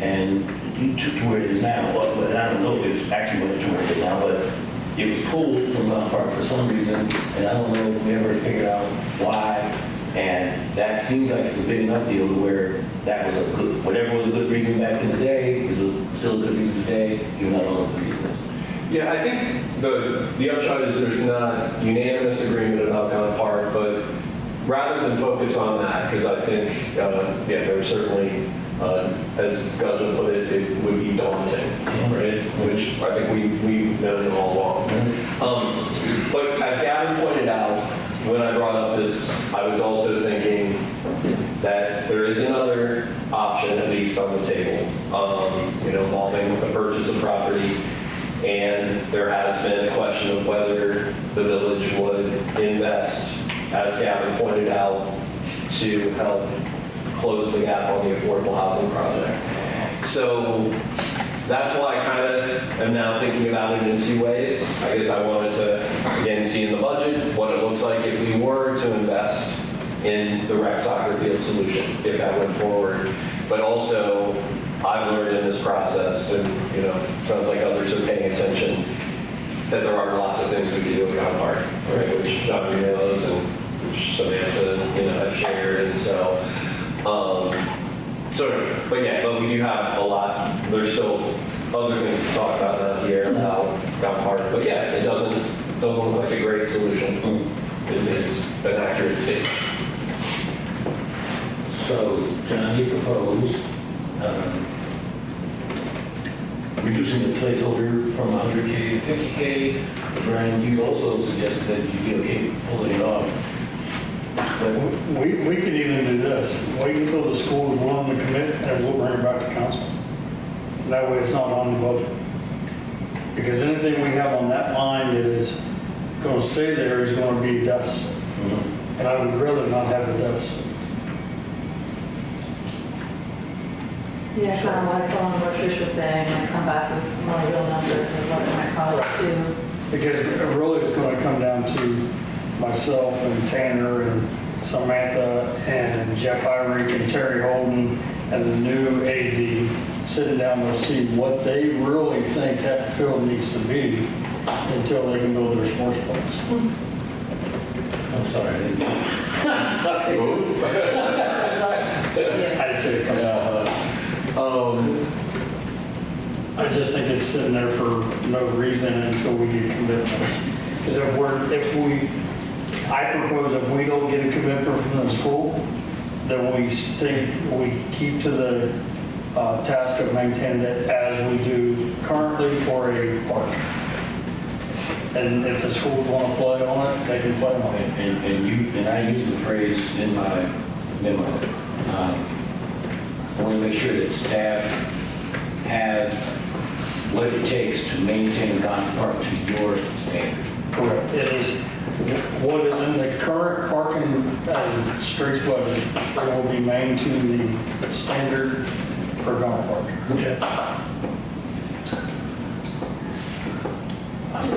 Speaker 1: and to where it is now. Well, I don't know if it's actually went to where it is now, but it was pulled from Gaunt Park for some reason, and I don't know if we ever figured out why. And that seems like it's a big enough deal to where that was a good, whatever was a good reason back in the day is still a good reason today, even though I don't know what the reason is.
Speaker 4: Yeah, I think the upshot is there's not unanimous agreement about Gaunt Park, but rather than focus on that, because I think, there's certainly, as Gudja put it, it would be daunting, right? Which I think we've known all along. But as Gavin pointed out, when I brought up this, I was also thinking that there is another option, at least on the table, involving the purchase of property. And there has been a question of whether the village would invest, as Gavin pointed out, to help close the gap on the affordable housing project. So that's why I kind of am now thinking about it in two ways. I guess I wanted to, again, see in the budget what it looks like if we were to invest in the rec soccer field solution, if that went forward. But also, I've learned in this process, and sounds like others are paying attention, that there are lots of things we can do at Gaunt Park, right? Which John knows and which Samantha, have shared, and so. But we do have a lot. There's still other things to talk about out here about Gaunt Park. But yeah, it doesn't look like a great solution. Is an accurate statement.
Speaker 1: So, John, you proposed reducing the placeholder from 100K to 50K. Brian, you also suggested that you'd be okay pulling it off.
Speaker 6: We could even do this. Wait until the school is willing to commit, and we'll bring it back to council. That way it's not on the budget. Because anything we have on that line that is going to stay there is going to be a deficit. And I would rather not have a deficit.
Speaker 10: Yeah, kind of like on what Trish was saying, and come back with more real numbers and what it might cost to.
Speaker 6: Because really it's going to come down to myself and Tanner and Samantha and Jeff Irick and Terry Holden and the new AD sitting down to see what they really think that field needs to be until they can build their sports parks.
Speaker 1: I'm sorry. I didn't say it.
Speaker 6: I just think it's sitting there for no reason until we get commitments. Because I I propose if we don't get a commitment from the school, that we keep to the task of maintaining it as we do currently for a park. And if the schools want to play on it, they can play on it.
Speaker 1: And I use the phrase in my memo. I want to make sure that staff has what it takes to maintain Gardner Park to your standard.
Speaker 6: Correct. It is, what is in the current parking and streets budget will be maintained to the standard for Gardner Park.
Speaker 1: Okay. I'm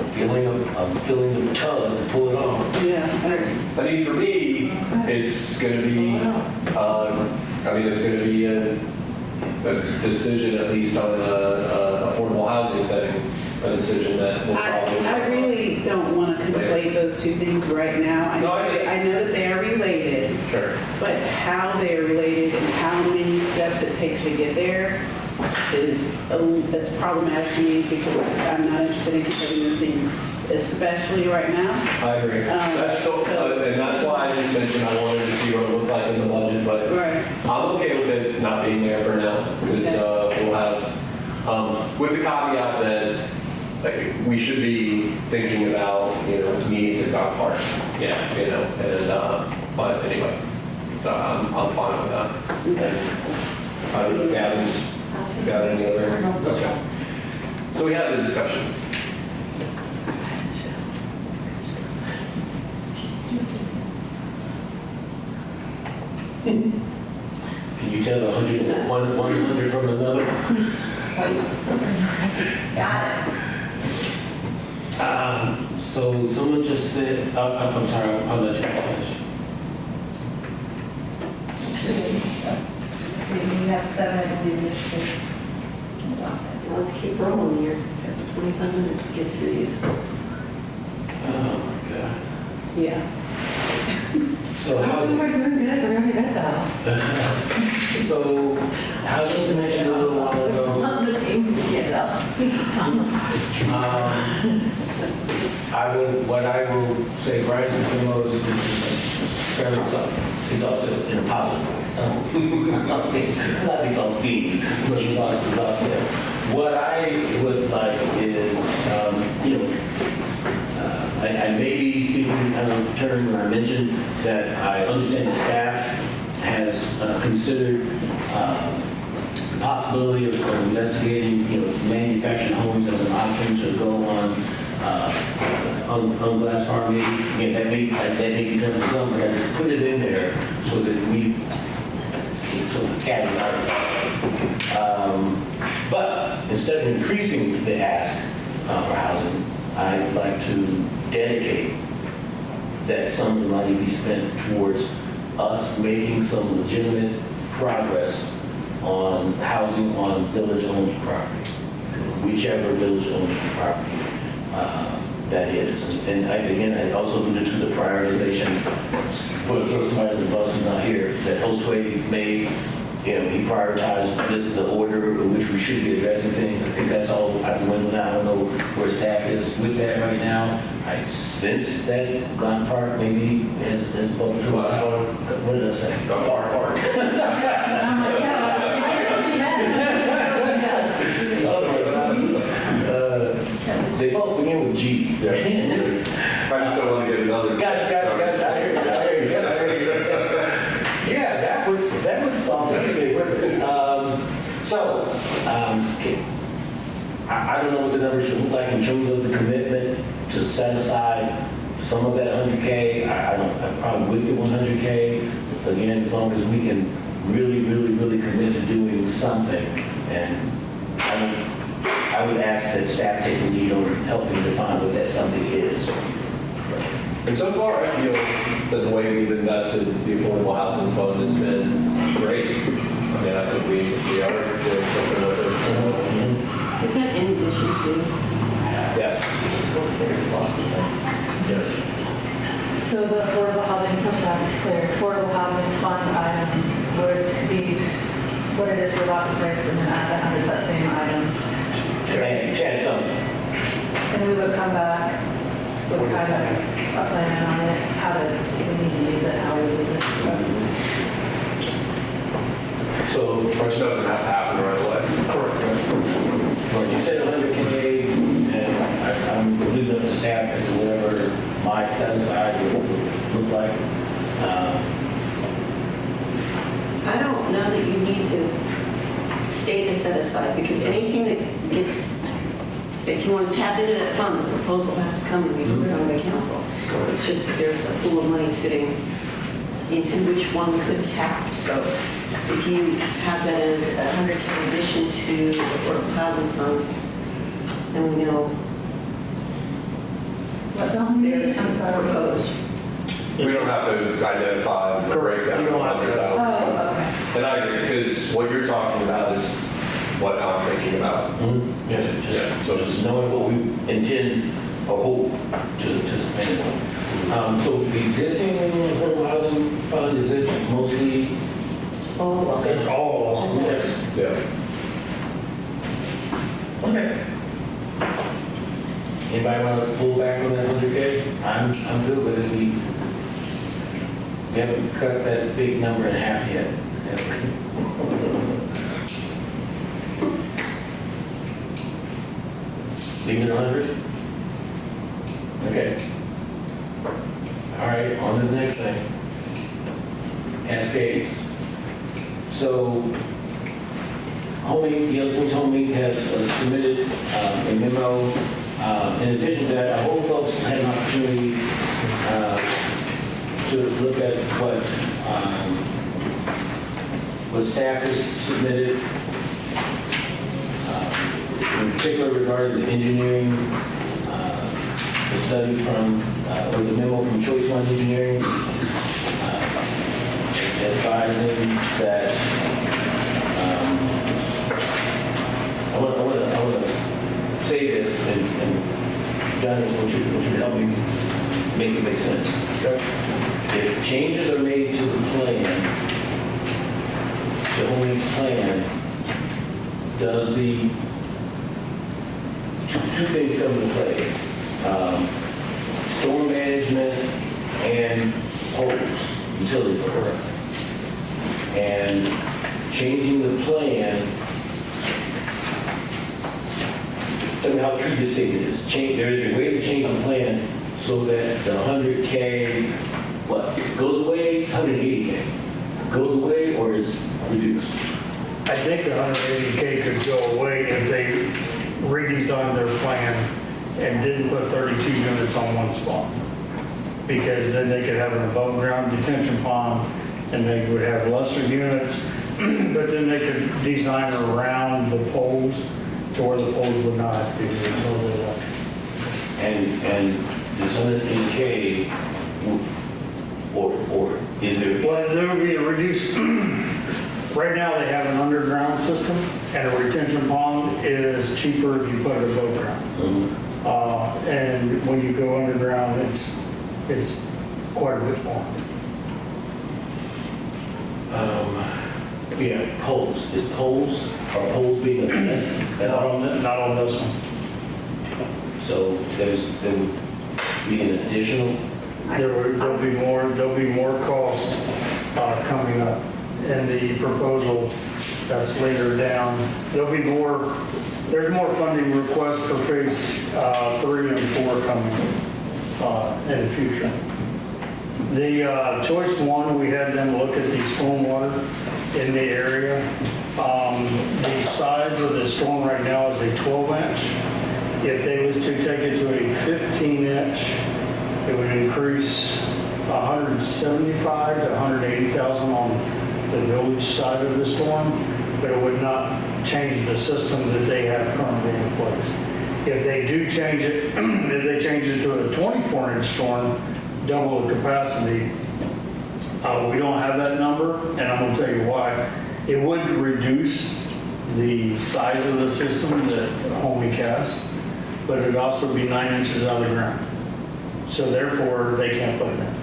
Speaker 1: feeling the tug to pull it off.
Speaker 7: Yeah.
Speaker 4: I mean, for me, it's going to be, it's going to be a decision, at least on affordable housing thing, a decision that will probably.
Speaker 7: I really don't want to conflate those two things right now.
Speaker 4: No,
Speaker 7: I know that they are related,
Speaker 4: Sure.
Speaker 7: but how they are related and how many steps it takes to get there that's problematic to me because I'm not interested in conflating those things, especially right now.
Speaker 4: I agree. That's so, and that's why I just mentioned I wanted to see what it looked like in the budget, but
Speaker 7: Right.
Speaker 4: I'm okay with it not being there for now, because we'll have, with the caveat that we should be thinking about, needs at Gardner Park. Yeah, but anyway, so I'm fine with that.
Speaker 7: Okay.
Speaker 4: I don't know, Gavin's got any other? Okay. So we had the discussion.
Speaker 1: Can you tell 100 from another?
Speaker 3: Got it.
Speaker 1: So someone just said, I'm sorry, I'll let you finish.
Speaker 10: We have 7 of the initiatives.
Speaker 2: Let's keep rolling here. Got 25 minutes to get through these.
Speaker 1: Oh, my God.
Speaker 7: Yeah.
Speaker 1: So housing.
Speaker 10: We're doing good, we're doing good though.
Speaker 1: So housing was mentioned a little while ago.
Speaker 10: On the team, yeah.
Speaker 1: What I will say, Brian's memo is fairly exhaustive in a positive way. Not exhaustive, but exhaustive. What I would like is, I may be speaking out of turn when I mentioned that I understand the staff has considered the possibility of investigating, manufactured homes as an option to go on glass farm. Maybe again, that may become a number. I just put it in there so that we sort of cat is out of it. But instead of increasing the ask for housing, I'd like to dedicate that some of the money be spent towards us making some legitimate progress on housing on village-owned property, whichever village-owned property that is. And again, I also alluded to the prioritization, for somebody in the bus who's not here, that Josue made. He prioritized the order in which we should be addressing things. I think that's all out the window now. I don't know where staff is with that right now. I sense that Glen Park maybe has spoken to us. What did I say? Park.
Speaker 10: I'm like, yeah, what you meant.
Speaker 1: They both begin with G.
Speaker 4: I just don't want to get another.
Speaker 1: Gotcha. I hear you. Yeah, that would solve anything. Okay. I don't know what the numbers should look like in terms of the commitment to set aside some of that 100K. I don't have a problem with the 100K. Again, as long as we can really commit to doing something. And I would ask that staff take the lead on helping define what that something is.
Speaker 4: And so far, I feel that the way we've invested the affordable housing fund has been great. I mean, I think we are doing something with it.
Speaker 2: Is that in addition to
Speaker 4: Yes.
Speaker 2: what's there in Boston Place?
Speaker 4: Yes.
Speaker 10: So the affordable housing, just to be clear, affordable housing fund item would be what it is for Boston Place and then add that under that same item.
Speaker 1: Chad, something.
Speaker 10: And we would come back with kind of a plan on it, how to
Speaker 4: Which doesn't have to happen right away.
Speaker 1: Correct. You said 100K, and I'm leaving up to staff as to whatever my set aside would look like.
Speaker 2: I don't know that you need to state a set aside, because anything that gets, if you want to tap into that fund, the proposal has to come and be voted on by council. It's just that there's a pool of money sitting into which one could tap. So if you have that as a 100K addition to the Affordable Housing Fund, then we know
Speaker 10: What
Speaker 2: what's
Speaker 10: don't we
Speaker 2: there
Speaker 10: need?
Speaker 2: to
Speaker 10: I'm sorry.
Speaker 2: propose.
Speaker 4: We don't have to identify the breakdown
Speaker 6: You
Speaker 4: of
Speaker 6: don't have to.
Speaker 4: 100,000.
Speaker 10: Oh, okay.
Speaker 4: And I agree, because what you're talking about is what I'm thinking about.
Speaker 1: Yeah,
Speaker 4: Yeah, so
Speaker 1: just knowing what we intend or hope to spend it on. So the existing affordable housing fund, is it mostly?
Speaker 2: Oh,
Speaker 6: It's all awesome, yes.
Speaker 4: Yeah.
Speaker 1: Okay. Anybody want to pull back on that 100K? I'm good with it. We haven't cut that big number in half yet. Leave it 100? Okay. All right, on to the next thing. Cascades. So, Yellowstone's Homey has submitted a memo. In addition to that, I hope folks had an opportunity to look at what staff has submitted, in particular regarding the engineering, the study from, or the memo from Choice One Engineering, advising that, I want to say this, and Johnny, which would help me make it make sense. If changes are made to the plan, the Homey's plan, does the, two things come into play. Storm management and poles, utility poles. And changing the plan, tell me how true this statement is. There is a way to change the plan so that the 100K, what, goes away, 180K, goes away or is reduced?
Speaker 6: I think the 180K could go away if they redesigned their plan and didn't put 32 units on one spot. Because then they could have an above-ground detention pond and they would have lesser units, but then they could design around the poles to where the poles would not have to be removed.
Speaker 1: And this 180K, or is there?
Speaker 6: Well, there would be a reduced, right now they have an underground system and a retention pond is cheaper if you put it above ground. And when you go underground, it's quite a bit more.
Speaker 1: Yeah, poles. Are poles being addressed at all?
Speaker 6: Not on this one.
Speaker 1: So there would be an additional,
Speaker 6: There'll be more cost coming up in the proposal that's later down. There's more funding requests for phase 3 and 4 coming in the future. The Choice One, we had them look at the stormwater in the area. The size of the storm right now is a 12-inch. If they was to take it to a 15-inch, it would increase 175 to 180,000 on the village side of the storm, but it would not change the system that they have currently in place. If they do change it, if they change it to a 24-inch storm, double the capacity, we don't have that number, and I'm going to tell you why. It would reduce the size of the system that Homey has, but it would also be 9 inches out of the ground. So therefore, they can't put it in.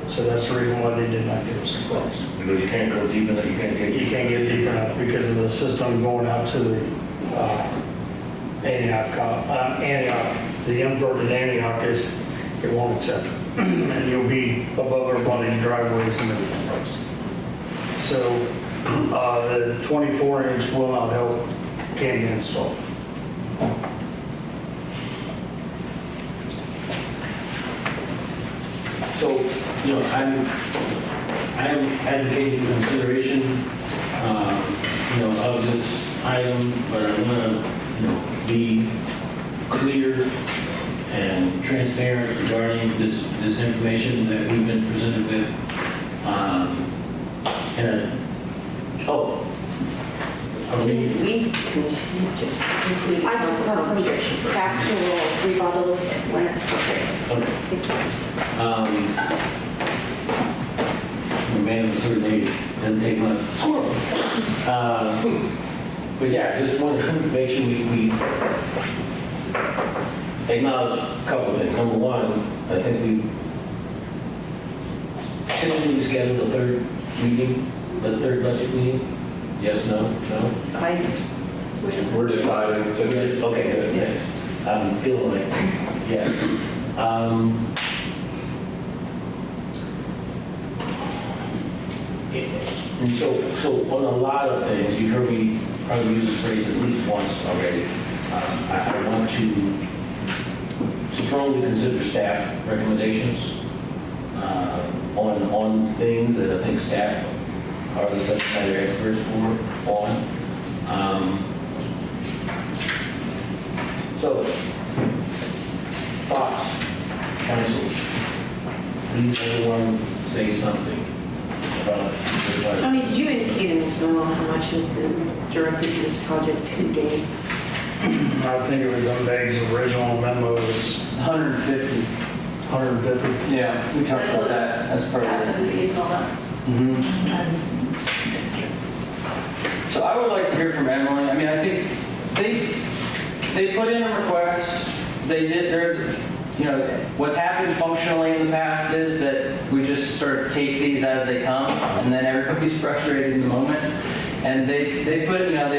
Speaker 6: So that's the reason why they did not give us a price.
Speaker 1: because you can't go deep enough, you can't get.
Speaker 6: You can't get deep enough because of the system going out to the Antioch. The inverted Antioch it won't accept it. And you'll be above everybody's driveways and everything else. So The 24-inch will not help, can't be installed.
Speaker 1: So, you know, I am advocating for consideration, you know, of this item, but I want to, you know, be clear and transparent regarding this information that we've been presented with.
Speaker 2: We can just conclude.
Speaker 8: I just have some factual rebuttals when it's appropriate.
Speaker 1: Okay.
Speaker 8: Thank you.
Speaker 1: A man of a certain age doesn't take much. But yeah, just want to make sure we acknowledge a couple of things. Number one, I think we typically schedule a third meeting, the third budget meeting. Yes, no, no?
Speaker 4: We're deciding to.
Speaker 1: Yes, okay, good, yeah. I'm feeling like, yeah. And so on a lot of things, you've heard me probably use this phrase at least once already. I want to strongly consider staff recommendations on things that I think staff are the subject matter experts on. So, thoughts, council, please everyone say something about this item.
Speaker 2: Tony, did you indicate in this memo how much has been directed to this project to date?
Speaker 6: I think it was on Dave's original memo, it was
Speaker 5: 150.
Speaker 6: 150.
Speaker 5: Yeah, we talked about that as part of it.
Speaker 8: Admin fees and all that.
Speaker 5: So I would like to hear from Emily. I mean, I think they put in a request. They did their, you know, what's happened functionally in the past is that we just sort of take these as they come, and then everybody's frustrated in the moment. And they put, you know,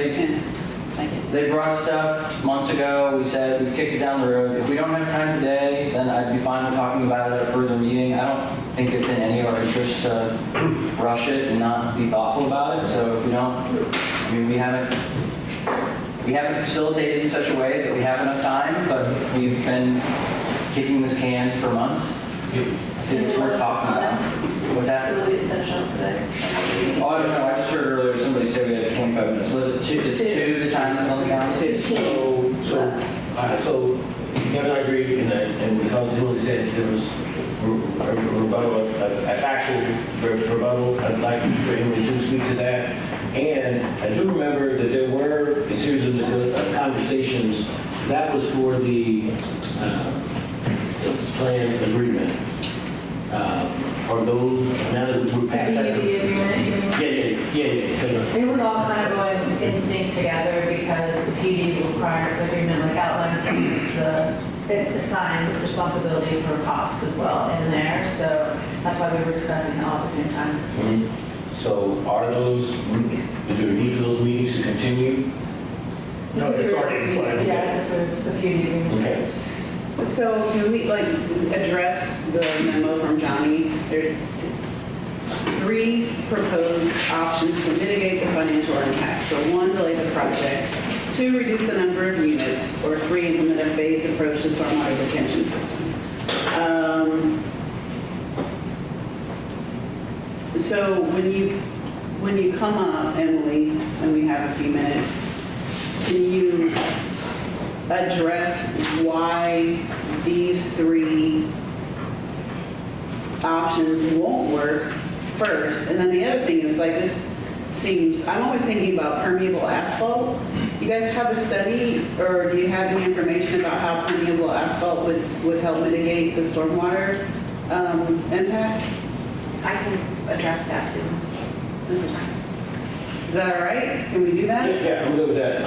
Speaker 5: they brought stuff months ago. We said we've kicked it down the road. If we don't have time today, then I'd be fine with talking about it at a further meeting. I don't think it's in any of our interest to rush it and not be thoughtful about it. So if we don't, I mean, we haven't facilitated in such a way that we have enough time, but we've been kicking this can for months. I think it's worth talking about. What's that?
Speaker 8: So we didn't finish up today.
Speaker 5: Oh, I don't know. I just heard earlier somebody say we had 25 minutes. Was it two? Is 2 the time that on the council?
Speaker 1: So Kevin and I agree, and because Emily said there was a rebuttal, a factual rebuttal, I'd like for Emily to speak to that. And I do remember that there were a series of conversations that was for the plan agreement. Are those, now that we're past that?
Speaker 10: The agreement,
Speaker 1: Yeah.
Speaker 10: It was all kind of going in sync together because the PD required agreement like outlines it assigns responsibility for costs as well in there. So that's why we were discussing it all at the same time.
Speaker 1: Mhm. So are those, is there a need for those meetings to continue?
Speaker 6: No, it's already in play.
Speaker 10: Yeah, it's approved, the PD agreement.
Speaker 1: Okay.
Speaker 7: So can we address the memo from Johnny? There's 3 proposed options to mitigate the financial impact. So 1, delay the project. 2, reduce the number of units. Or 3, implement a phased approach to stormwater retention system. So when you come up, Emily, and we have a few minutes, can you address why these 3 options won't work first? And then the other thing is, like, this seems, I'm always thinking about permeable asphalt. You guys have a study, or do you have any information about how permeable asphalt would help mitigate the stormwater impact?
Speaker 2: I can address that too.
Speaker 7: That's fine. Is that all right? Can we do that?
Speaker 1: Yeah, I'm good with that.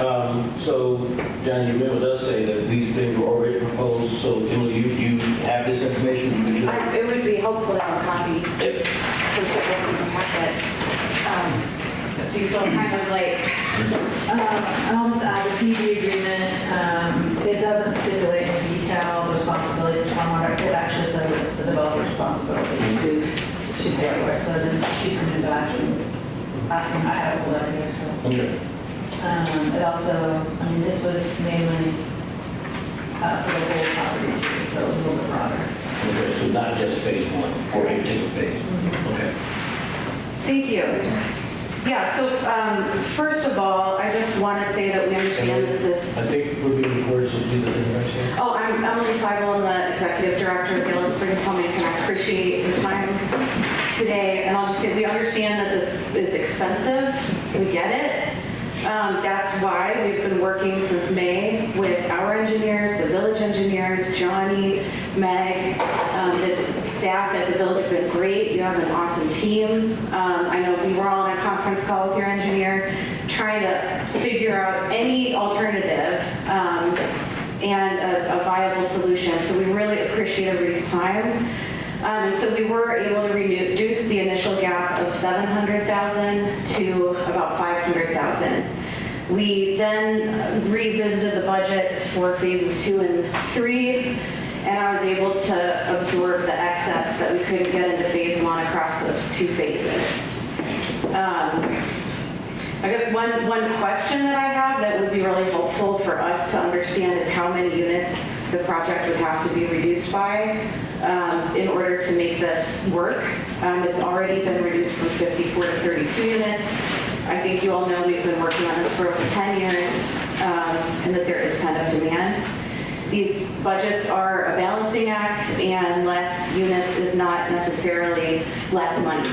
Speaker 1: So, Johnny, your memo does say that these things were already proposed, so Emily, you have this information? Would you like-
Speaker 8: It would be helpful to have a copy
Speaker 1: Yep.
Speaker 8: since it wasn't in the packet. Do you feel kind of like,
Speaker 10: And I'll just add the PD agreement, it doesn't stipulate in detail the responsibility for stormwater. It actually says it's the developer's responsibility to pay for it. So then she can do that. asking, I have a letter here, so.
Speaker 1: Okay.
Speaker 10: It also, I mean, this was mainly for the whole property too, so it was a little bit broader.
Speaker 1: Okay, so not just phase one, or a particular phase? Okay.
Speaker 2: Thank you. Yeah, so first of all, I just want to say that we understand that
Speaker 1: I
Speaker 2: this...
Speaker 1: think we're being recorded, so please let the record show.
Speaker 2: Oh, I'm Emily Seibel, I'm the executive director of Gillis Springs Homing, and I appreciate your time today. And I'll just say, we understand that this is expensive, we get it. That's why we've been working since May with our engineers, the village engineers, Johnny, Meg, the staff at the village have been great. You have an awesome team. I know we were all on a conference call with your engineer trying to figure out any alternative and a viable solution. So we really appreciate everybody's time. And so we were able to reduce the initial gap of $700,000 to about $500,000. We then revisited the budgets for phases 2 and 3, and I was able to absorb the excess that we couldn't get into phase 1 across those 2 phases. I guess one question that I have that would be really helpful for us to understand is how many units the project would have to be reduced by in order to make this work. It's already been reduced from 54 to 32 units. I think you all know we've been working on this for over 10 years and that there is pent-up demand. These budgets are a balancing act, and less units is not necessarily less money.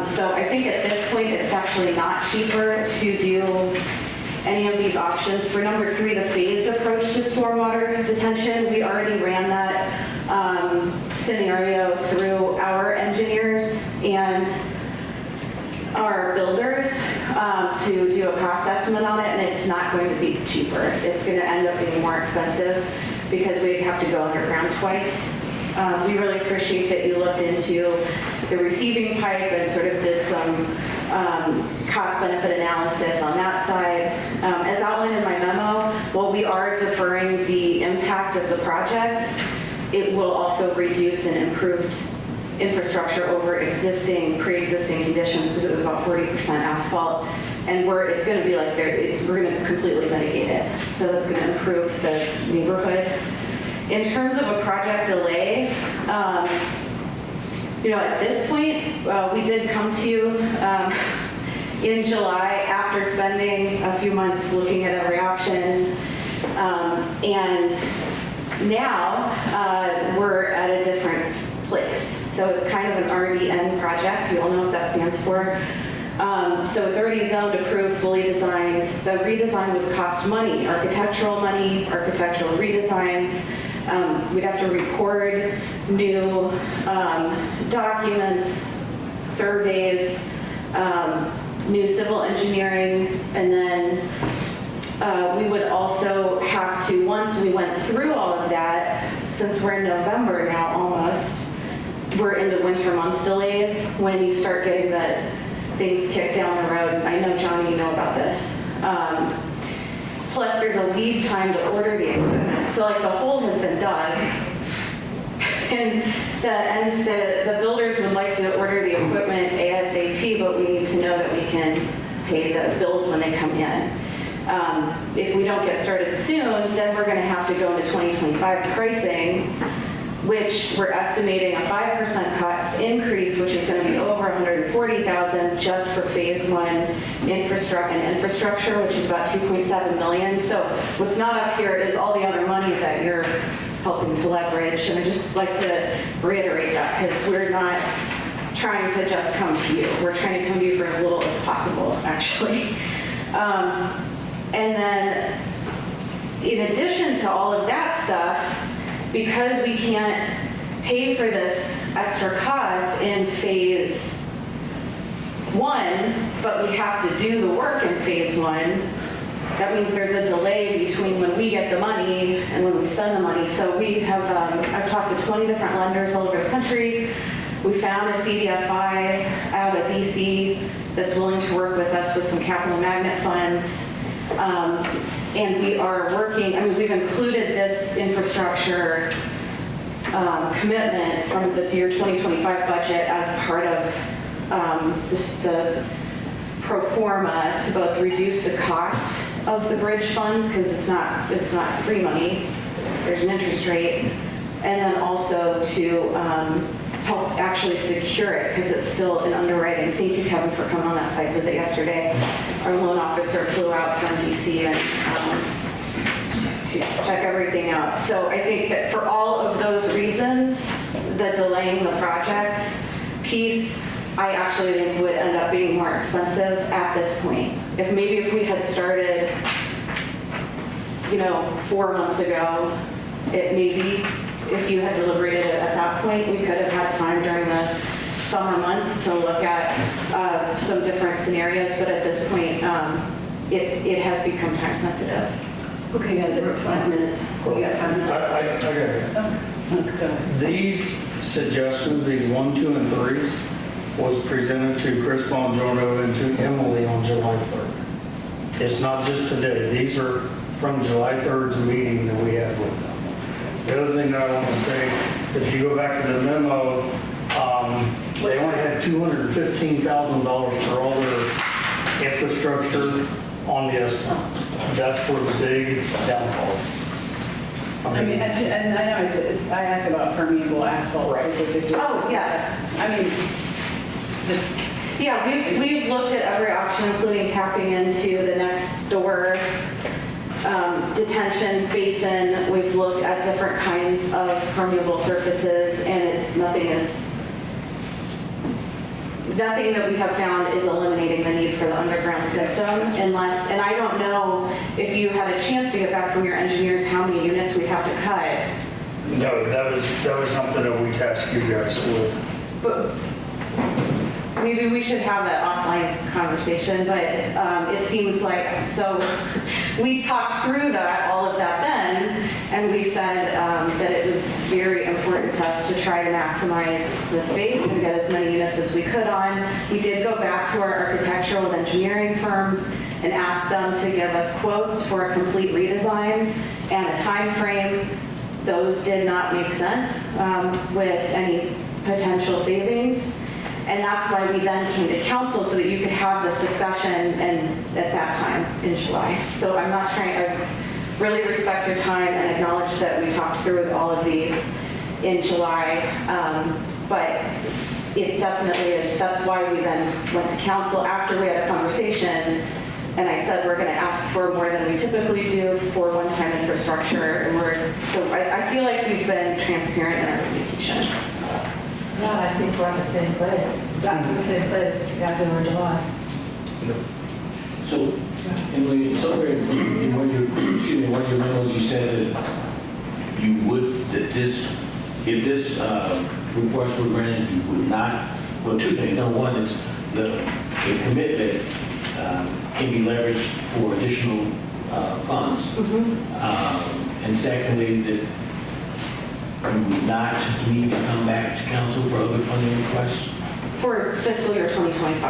Speaker 2: So I think at this point, it's actually not cheaper to do any of these options. For number 3, the phased approach to stormwater detention, we already ran that scenario through our engineers and our builders to do a cost estimate on it, and it's not going to be cheaper. It's going to end up being more expensive because we'd have to go underground twice. We really appreciate that you looked into the receiving pipe and sort of did some cost-benefit analysis on that side. As outlined in my memo, while we are deferring the impact of the project, it will also reduce and improved infrastructure over pre-existing conditions because it was about 40% asphalt, and it's going to be like we're going to completely mitigate it. So that's going to improve the neighborhood. In terms of a project delay, at this point, we did come to you in July after spending a few months looking at every option, and now we're at a different place. So it's kind of an RDN project. You all know what that stands for. So it's already zoned, approved, fully designed. The redesign would cost money, architectural redesigns. We'd have to record new documents, surveys, new civil engineering, and then we would also have to, once we went through all of that, since we're in November now almost, we're into winter month delays when you start getting the things kicked down the road. And I know, Johnny, you know about this. Plus, there's a lead time to order the equipment. So, like, the hole has been dug, and the builders would like to order the equipment ASAP, but we need to know that we can pay the bills when they come in. If we don't get started soon, then we're going to have to go into 2025 pricing, which we're estimating a 5% cost increase, which is going to be over $140,000 just for phase 1 infrastructure, which is about $2.7 million. So what's not up here is all the other money that you're helping to leverage. And I just like to reiterate that because we're not trying to just come to you. We're trying to come to you for as little as possible, actually. And then in addition to all of that stuff, because we can't pay for this extra cost in phase 1, but we have to do the work in phase 1, that means there's a delay between when we get the money and when we spend the money. So we have, I've talked to 20 different lenders all over the country. We found a CDFI out of DC that's willing to work with us with some capital magnet funds. And we are working, we've included this infrastructure commitment from the year 2025 budget as part of the
Speaker 11: pro forma to both reduce the cost of the bridge funds, because it's not free money, there's an interest rate, and then also to help actually secure it, because it's still in underwriting. Thank you, Kevin, for coming on that site visit yesterday. Our loan officer flew out from DC and to check everything out. So I think that for all of those reasons, the delaying the project piece, I actually think would end up being more expensive at this point. If we had started, 4 months ago, it maybe, if you had deliberated it at that point, we could have had time during the summer months to look at some different scenarios, but at this point, it has become time sensitive.
Speaker 2: Okay, guys, we're 5 minutes. We got 5 minutes.
Speaker 6: I got it.
Speaker 7: Go ahead.
Speaker 6: These suggestions, these 1, 2, and 3s, was presented to Chris Bongiorno and to Emily on July 3rd. It's not just today. These are from July 3rd's meeting that we had with them. The other thing that I want to say, if you go back to the memo, they only had $215,000 for all their infrastructure on the estimate. That's where the big downfall is.
Speaker 7: I mean, and I know I asked about permeable asphalt specifically.
Speaker 11: Oh, yes.
Speaker 7: I mean, just,
Speaker 11: Yeah, we've looked at every option, including tapping into the next door detention basin. We've looked at different kinds of permeable surfaces, and nothing that we have found is eliminating the need for the underground system unless, and I don't know if you had a chance to get back from your engineers how many units we have to cut.
Speaker 6: No, that was something that we tasked you guys with.
Speaker 11: But maybe we should have an offline conversation, but it seems like, so we talked through all of that then, and we said that it was very important to us to try to maximize the space and get as many units as we could on. We did go back to our architectural and engineering firms and ask them to give us quotes for a complete redesign and a time frame. Those did not make sense with any potential savings. And that's why we then came to council, so that you could have this discussion and at that time in July. So I'm not trying, I really respect your time and acknowledge that we talked through all of these in July. But it definitely is, that's why we then went to council after we had a conversation. And I said, we're going to ask for more than we typically do for one-time infrastructure. And so I feel like we've been transparent in our communications.
Speaker 10: Yeah, I think we're on the same place, exactly the same place, exactly where July.
Speaker 1: So, Emily, somewhere in one of your memos, you said that you would, if this request were granted, you would not, well, two things. Number one is the commitment can be leveraged for additional funds. And secondly, that you would not need to come back to council for other funding requests?
Speaker 11: For fiscal year 2025.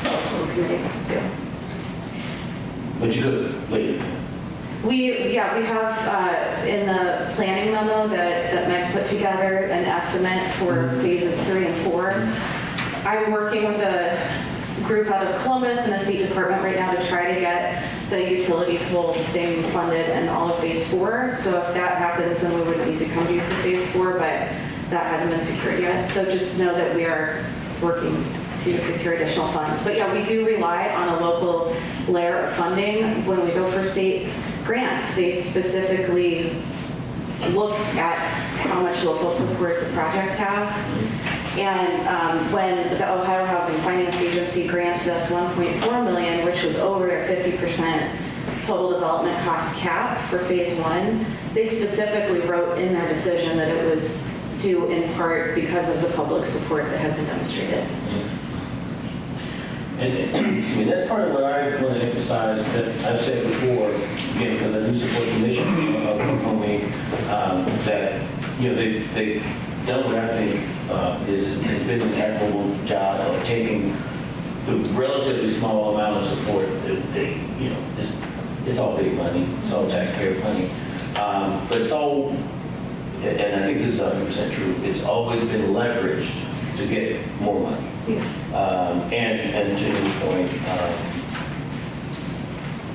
Speaker 11: That's what we're committing to.
Speaker 1: But you could later.
Speaker 11: We have in the planning memo that Meg put together an estimate for phases 3 and 4. I'm working with a group out of Columbus and a state department right now to try to get the utility pole thing funded and all of phase 4. So if that happens, then we would need to come to you for phase 4, but that hasn't been secured yet. So just know that we are working to secure additional funds. But yeah, we do rely on a local layer of funding. When we go for state grants, they specifically look at how much local support the projects have. And when the Ohio Housing Finance Agency granted us $1.4 million, which was over their 50% total development cost cap for phase 1, they specifically wrote in their decision that it was due in part because of the public support that had been demonstrated.
Speaker 1: And that's part of what I want to emphasize that I've said before, again, because I do support the mission of Homing, that, they've done what I think has been an admirable job of taking the relatively small amount of support that they, it's all big money, it's all taxpayer money. But it's all, and I think this is 100% true, it's always been leveraged to get more money. And to your point,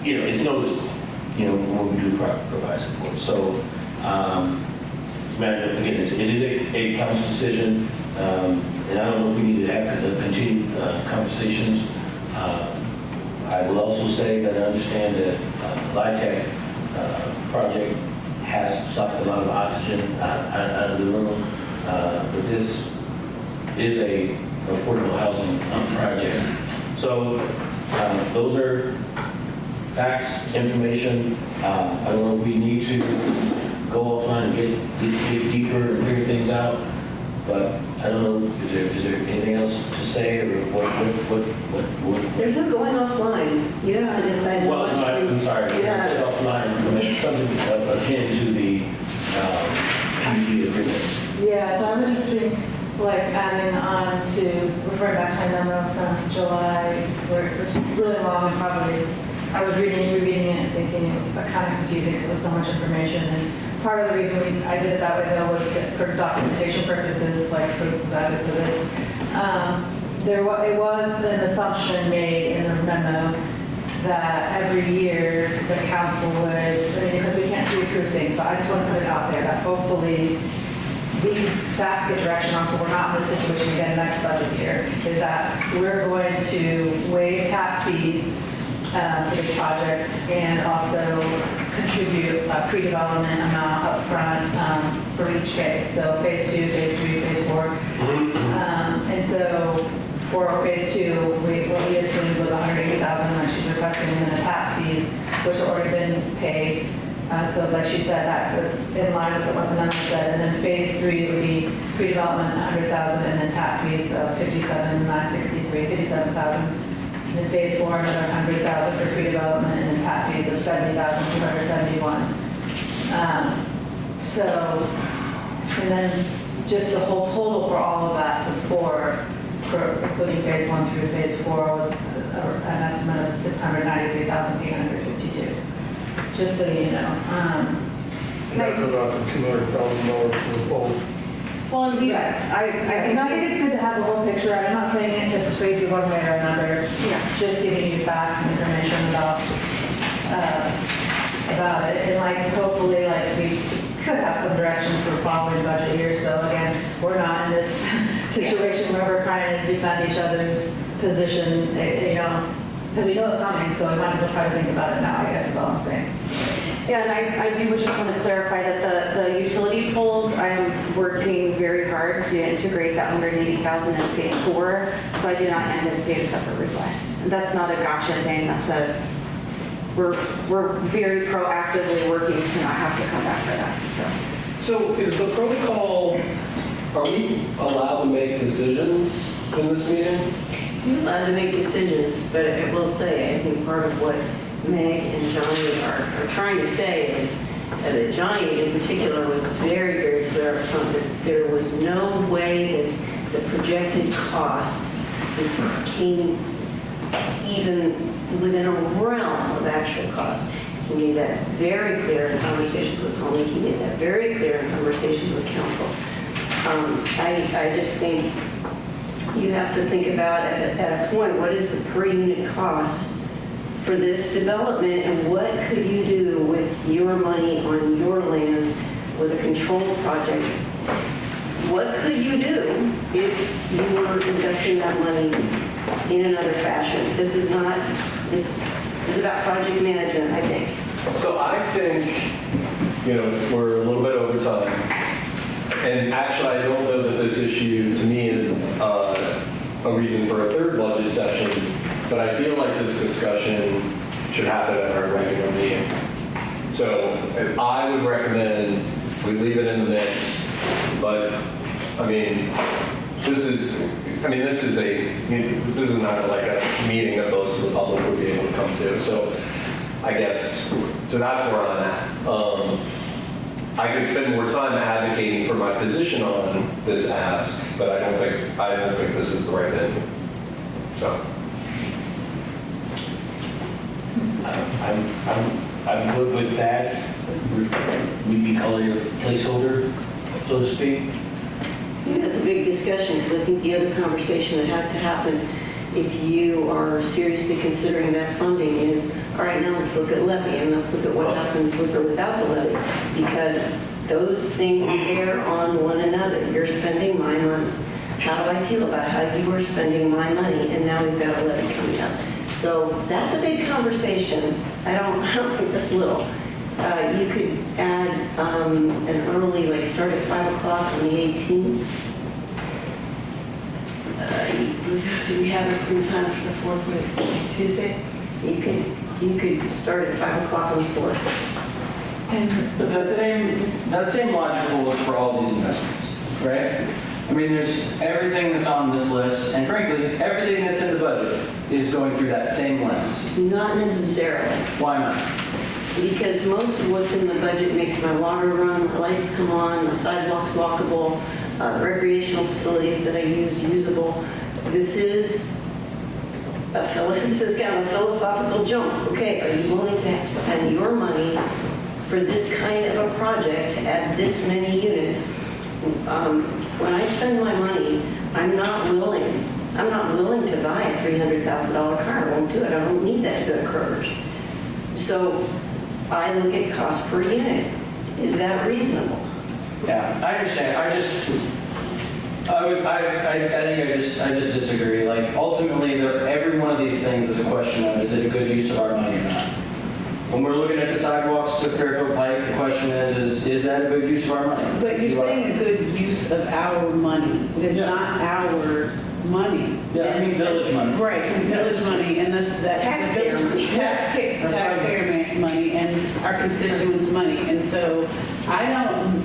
Speaker 1: it's noticed, when we do provide support. So, man, again, it is a council decision, and I don't know if we need to have continued conversations. I will also say that I understand that LIHTC project has sucked a lot of oxygen out of the room, but this is a affordable housing project. So those are facts, information. I don't know if we need to go offline and get deeper and figure things out, but I don't know, is there anything else to say, or what?
Speaker 2: There's no going offline. You have to decide how
Speaker 1: Well,
Speaker 2: much.
Speaker 1: no, I'm sorry, I said offline, I mean, something akin to the PUD agreement.
Speaker 10: Yeah, so I would just think, like, adding on to, referring back to my memo from July, where it was really long and probably, I was rereading it and thinking it was kind of confusing because there's so much information. And part of the reason I did it that way though was for documentation purposes, like for exactly for this. It was an assumption made in the memo that every year the council would, because we can't pre-approve things, but I just want to put it out there that hopefully the staff get direction on, so we're not in this situation again next budget year, is that we're going to waive tap fees for this project and also contribute a pre-development amount upfront for each phase. So phase 2, phase 3, phase 4. And so for phase 2, what we assumed was $180,000 that she's requesting, and then the tap fees, which have already been paid. So like she said, that was in line with what the number said. And then phase 3 would be pre-development $100,000 and then tap fees of $57,963, And then phase 4, another $100,000 for pre-development, and then tap fees of $70,271. And then just the whole total for all of that support, for including phase 1 through phase 4, was an estimate of $693,852. Just so you know.
Speaker 6: And that's about the $200,000 for the poles.
Speaker 11: Well, and
Speaker 10: I think it's good to have the whole picture. I'm not saying it to persuade you one way or another. Just giving you facts and information about it. And like, hopefully, like, we could have some direction for following budget years. So again, we're not in this situation where we're trying to defend each other's position, because we know it's coming, so we might as well try to think about it now, I guess is all I'm saying.
Speaker 11: Yeah, and I do just want to clarify that the utility poles, I'm working very hard to integrate that $180,000 in phase 4, so I do not anticipate a separate request. That's not a gotcha thing, we're very proactively working to not have to come back for that,
Speaker 4: So is the protocol, are we allowed to make decisions in this meeting?
Speaker 2: You're allowed to make decisions, but I will say, I think part of what Meg and Johnny are trying to say is that Johnny in particular was very, very clear up front that there was no way that the projected costs came even within a realm of actual cost. He made that very clear in conversations with Holly. He made that very clear in conversations with council. I just think you have to think about at a point, what is the per unit cost for this development, and what could you do with your money on your land with a controlled project? What could you do if you were investing that money in another fashion? This is about project management, I think.
Speaker 4: So I think, we're a little bit over time. And actually, I don't know that this issue, to me, is a reason for a third budget session, but I feel like this discussion should happen at our regular meeting. So I would recommend we leave it in the mix, but, this is not like a meeting that most of the public would be able to come to. So I guess, so that's where I'm at. I could spend more time advocating for my position on this ask, but I don't think this is the right venue. So.
Speaker 1: I'm good with that. We'd be calling it a placeholder, so to speak.
Speaker 2: think that's a big discussion, because I think the other conversation that has to happen if you are seriously considering that funding is, all right, now let's look at levy, and let's look at what happens with or without the levy, because those things bear on one another. You're spending my money. How do I feel about how you are spending my money, and now we've got a levy coming up? So that's a big conversation. I don't think that's little. You could add an early, like start at 5 o'clock on the 18th. Do we have it from time for the 4th, what is it, Tuesday? You could start at 5 o'clock on the 4th.
Speaker 5: But that same logic holds for all these investments, right? I mean, there's everything that's on this list, and frankly, everything that's in the budget is going through that same lens.
Speaker 2: Not necessarily,
Speaker 5: Why not?
Speaker 2: because most of what's in the budget makes my water run, my lights come on, my sidewalks walkable, recreational facilities that I use usable. This is kind of a philosophical jump. Okay, are you willing to spend your money for this kind of a project to add this many units? When I spend my money, I'm not willing to buy a $300,000 car. I won't do it. I don't need that to go to Kroger's. So I look at cost per unit. Is that reasonable?
Speaker 5: Yeah, I understand. I just disagree. Like, ultimately, every one of these things is a question of, is it a good use of our money or not? When we're looking at the sidewalks to Fairfield Pike, the question is that a good use of our money?
Speaker 7: But you're saying a good use of our money. It is
Speaker 5: Yeah.
Speaker 7: not our money.
Speaker 5: Yeah, I mean village money.
Speaker 7: Right, village money, and that's
Speaker 2: Taxpayer money.
Speaker 7: Taxpayer
Speaker 5: That's what I mean.
Speaker 7: money and our constituents' money. And so I don't,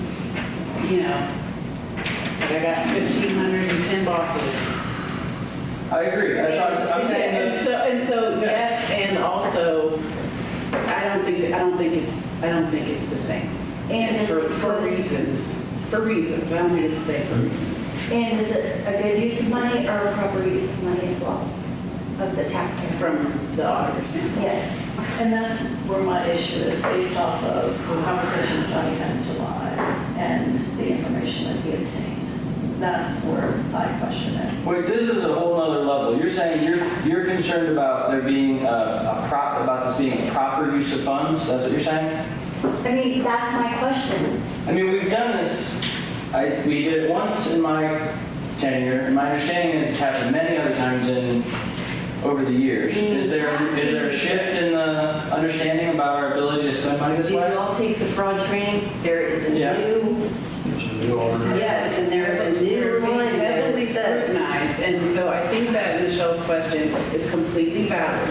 Speaker 7: I got 1,510 bosses.
Speaker 5: I agree. That's what I'm saying.
Speaker 7: And so yes, and also, I don't think it's the same.
Speaker 8: And is it
Speaker 7: For
Speaker 8: good?
Speaker 7: reasons. I don't think it's the same for reasons.
Speaker 8: And is it a good use of money or a proper use of money as well, of the taxpayer?
Speaker 7: From the auditor's standpoint.
Speaker 8: Yes.
Speaker 9: And that's where my issue is, based off of the conversation with Johnny had in July and the information that he obtained. That's where my question is.
Speaker 5: Wait, this is a whole nother level. You're saying you're concerned about there being about this being a proper use of funds? That's what you're saying?
Speaker 8: I mean, that's my question.
Speaker 5: I mean, we've done this. We did it once in my tenure, and my understanding is it's happened many other times over the years. Is there a shift in the understanding about our ability to spend money this
Speaker 2: Did you
Speaker 5: way?
Speaker 2: all take the fraud training? There is a
Speaker 5: Yeah.
Speaker 2: new,
Speaker 6: There's a new auditor.
Speaker 2: yes, and there's a new
Speaker 7: They're being
Speaker 2: line there
Speaker 7: heavily
Speaker 2: that says,
Speaker 7: scrutinized, and so I think that Michelle's question is completely valid.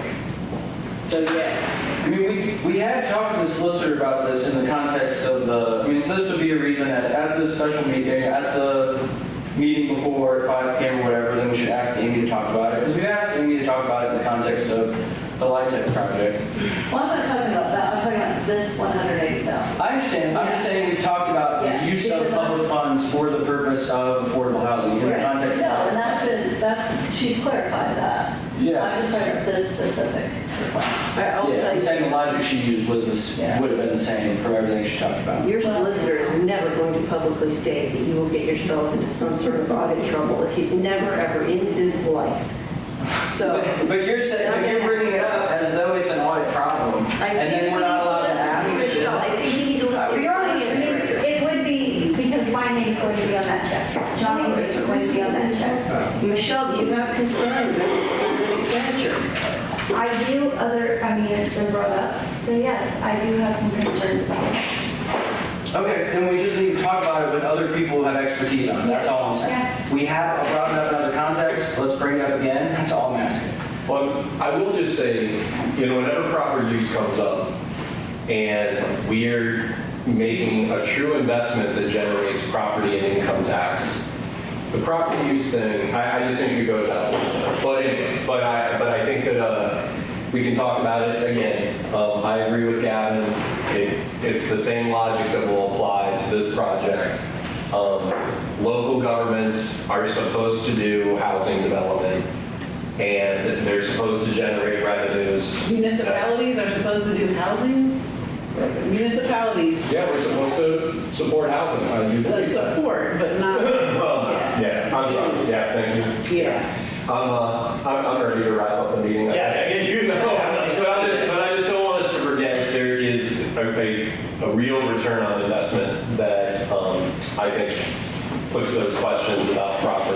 Speaker 7: So yes.
Speaker 5: I mean, we had talked to the solicitor about this in the context of so this would be a reason at the special meeting, at the meeting before at 5 p.m. or whatever, then we should ask Amy to talk about it. Because we've asked Amy to talk about it in the context of the LIHTC project.
Speaker 9: Well, I'm not talking about that, I'm talking about this 180,000.
Speaker 5: I understand. I'm just saying we've talked about
Speaker 9: Yeah.
Speaker 5: the use of public funds for the purpose of affordable housing in the context
Speaker 9: No,
Speaker 5: of.
Speaker 9: and she's clarified that.
Speaker 5: Yeah.
Speaker 9: I'm just talking about this specific request.
Speaker 2: I'll
Speaker 5: Yeah,
Speaker 2: tell
Speaker 5: I'm
Speaker 2: you,
Speaker 5: saying the logic she used was
Speaker 9: Yeah.
Speaker 5: would have been the same for everything she talked about.
Speaker 2: your solicitor is never going to publicly state that you will get yourselves into some sort of audit trouble if he's never ever in his life. So,
Speaker 5: But you're saying, but you're bringing it up as though it's an audit problem,
Speaker 2: I
Speaker 5: and
Speaker 2: think
Speaker 5: then we're not allowed to ask.
Speaker 2: Michelle, I think you need to listen to your
Speaker 8: I mean,
Speaker 2: audience.
Speaker 8: it would be, because my name's going to be on that check. Johnny's name's going to be on that check.
Speaker 2: Michelle, do you have concern about this kind of expenditure?
Speaker 8: I do it's been brought up, so yes, I do have some concerns about it.
Speaker 5: Okay, then we just need to talk about it with other people who have expertise on it, that's all I'm saying.
Speaker 8: Yeah.
Speaker 5: We have brought it up in other contexts, let's bring it up again, that's all I'm asking.
Speaker 4: Well, I will just say, whenever proper use comes up and we're making a true investment that generates property and income tax, the property use thing, I just think it goes out. But anyway, but I think that we can talk about it again. I agree with Gavin. It's the same logic that will apply to this project. Local governments are supposed to do housing development, and they're supposed to generate revenues.
Speaker 7: Municipalities are supposed to do housing? Municipalities
Speaker 4: Yeah, we're supposed to support housing. I do believe that.
Speaker 7: support, but not, yeah.
Speaker 4: Yeah, I'm sorry. Yeah, thank you.
Speaker 7: Yeah.
Speaker 4: I'm ready to wrap up the meeting.
Speaker 1: Yeah, I guess you know.
Speaker 4: But I just don't want us to forget there is a real return on investment that I think puts those questions about proper.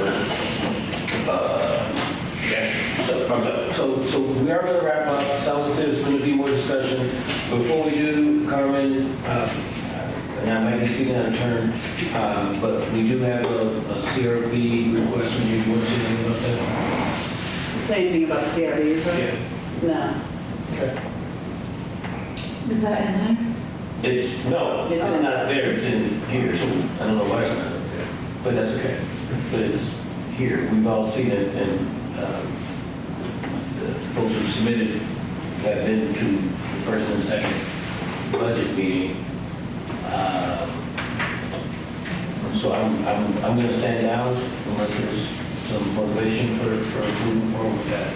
Speaker 1: So we are going to wrap up. Sounds like there's going to be more discussion. Before we do, Carmen, and I might be speaking out of turn, but we do have a CRB request from you. Want to say anything about that?
Speaker 7: Say anything about the CRB request? No.
Speaker 1: Okay.
Speaker 10: Is that in there?
Speaker 1: It's not there, it's in here, so I don't know why it's not there, but that's okay. But it's here, we've all seen it, and the folks who submitted have been to the first and second budget meeting. So I'm gonna stand down unless there's some motivation for moving forward with that.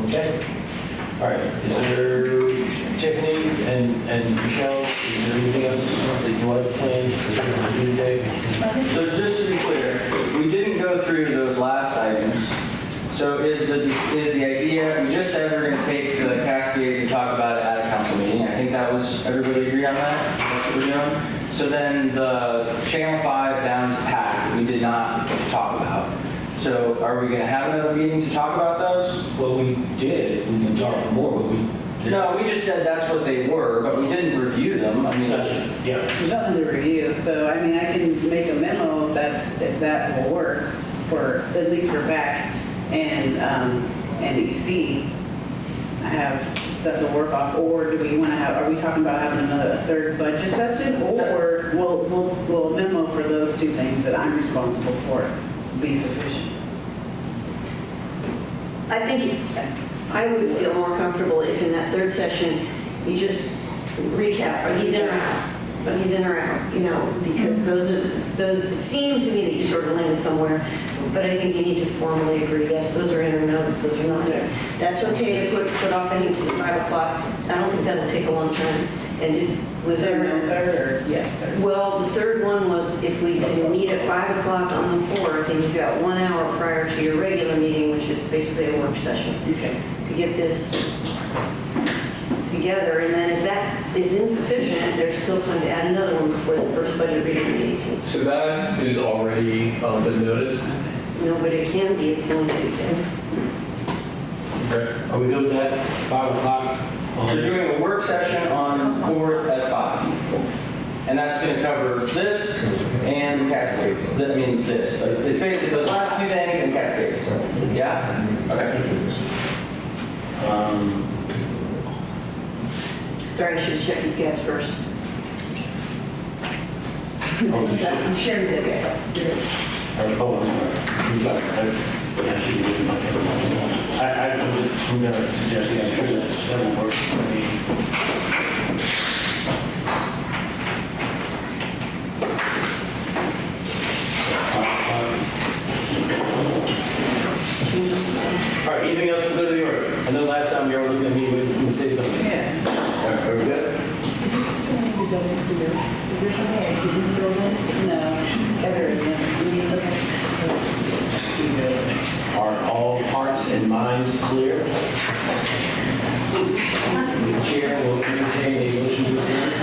Speaker 1: Okay? All right, is there, Tiffany and Michelle, is there anything else that you want to plan to do today?
Speaker 5: So just to be clear, we didn't go through those last items. So is the idea, we just said we're going to take the Cascades and talk about it at a council meeting. I think that was, everybody agree on that? That's what we're doing? So then the Channel 5 down to PAC, we did not talk about. So are we going to have another meeting to talk about those?
Speaker 1: Well, we did, we can talk more, but we didn't.
Speaker 5: No, we just said that's what they were, but we didn't review them. I mean,
Speaker 1: Gotcha, yeah.
Speaker 7: There's nothing to review, so I mean, I can make a memo if that will work for, at least for PAC and EC. I have stuff to work off, or do we want to have, are we talking about having a third budget session? Or will a memo for those two things that I'm responsible for be sufficient?
Speaker 2: I think I would feel more comfortable if in that third session, you just recap, are these in or out? Are these in or out? You know, because those, it seemed to me that you sort of landed somewhere, but I think you need to formally agree, yes, those are in or no, those are not there. That's okay to put off, I think, to 5 o'clock. I don't think that'll take a long time. And was
Speaker 7: Is there
Speaker 2: there?
Speaker 7: no third or yes, third?
Speaker 2: Well, the third one was if we meet at 5 o'clock on the 4th, and you've got 1 hour prior to your regular meeting, which is basically a work session,
Speaker 7: Okay.
Speaker 2: to get this together. And then if that is insufficient, there's still time to add another one before the first budget reading on the 18th.
Speaker 4: So that is already been noticed.
Speaker 2: No, but it can be, it's only Tuesday.
Speaker 4: Okay.
Speaker 1: Are we good with that? 5 o'clock?
Speaker 5: so we're doing a work session on 4th at 5. And that's going to cover this and Cascades. I mean, this. It's basically those last few things and Cascades. Yeah? Okay.
Speaker 2: Sorry, I should have checked with you guys first. Sherry did. Okay.
Speaker 1: I'm sorry. I should be doing my camera. I'm going to suggest, yeah, I'm sure that will work for me. All right, anything else for good of the order? I know last time you were looking at me to say something.
Speaker 7: Yeah.
Speaker 1: Are we good?
Speaker 10: Is there something I didn't build in?
Speaker 7: No.
Speaker 1: Are all hearts and minds clear? The chair will entertain a motion to adjourn.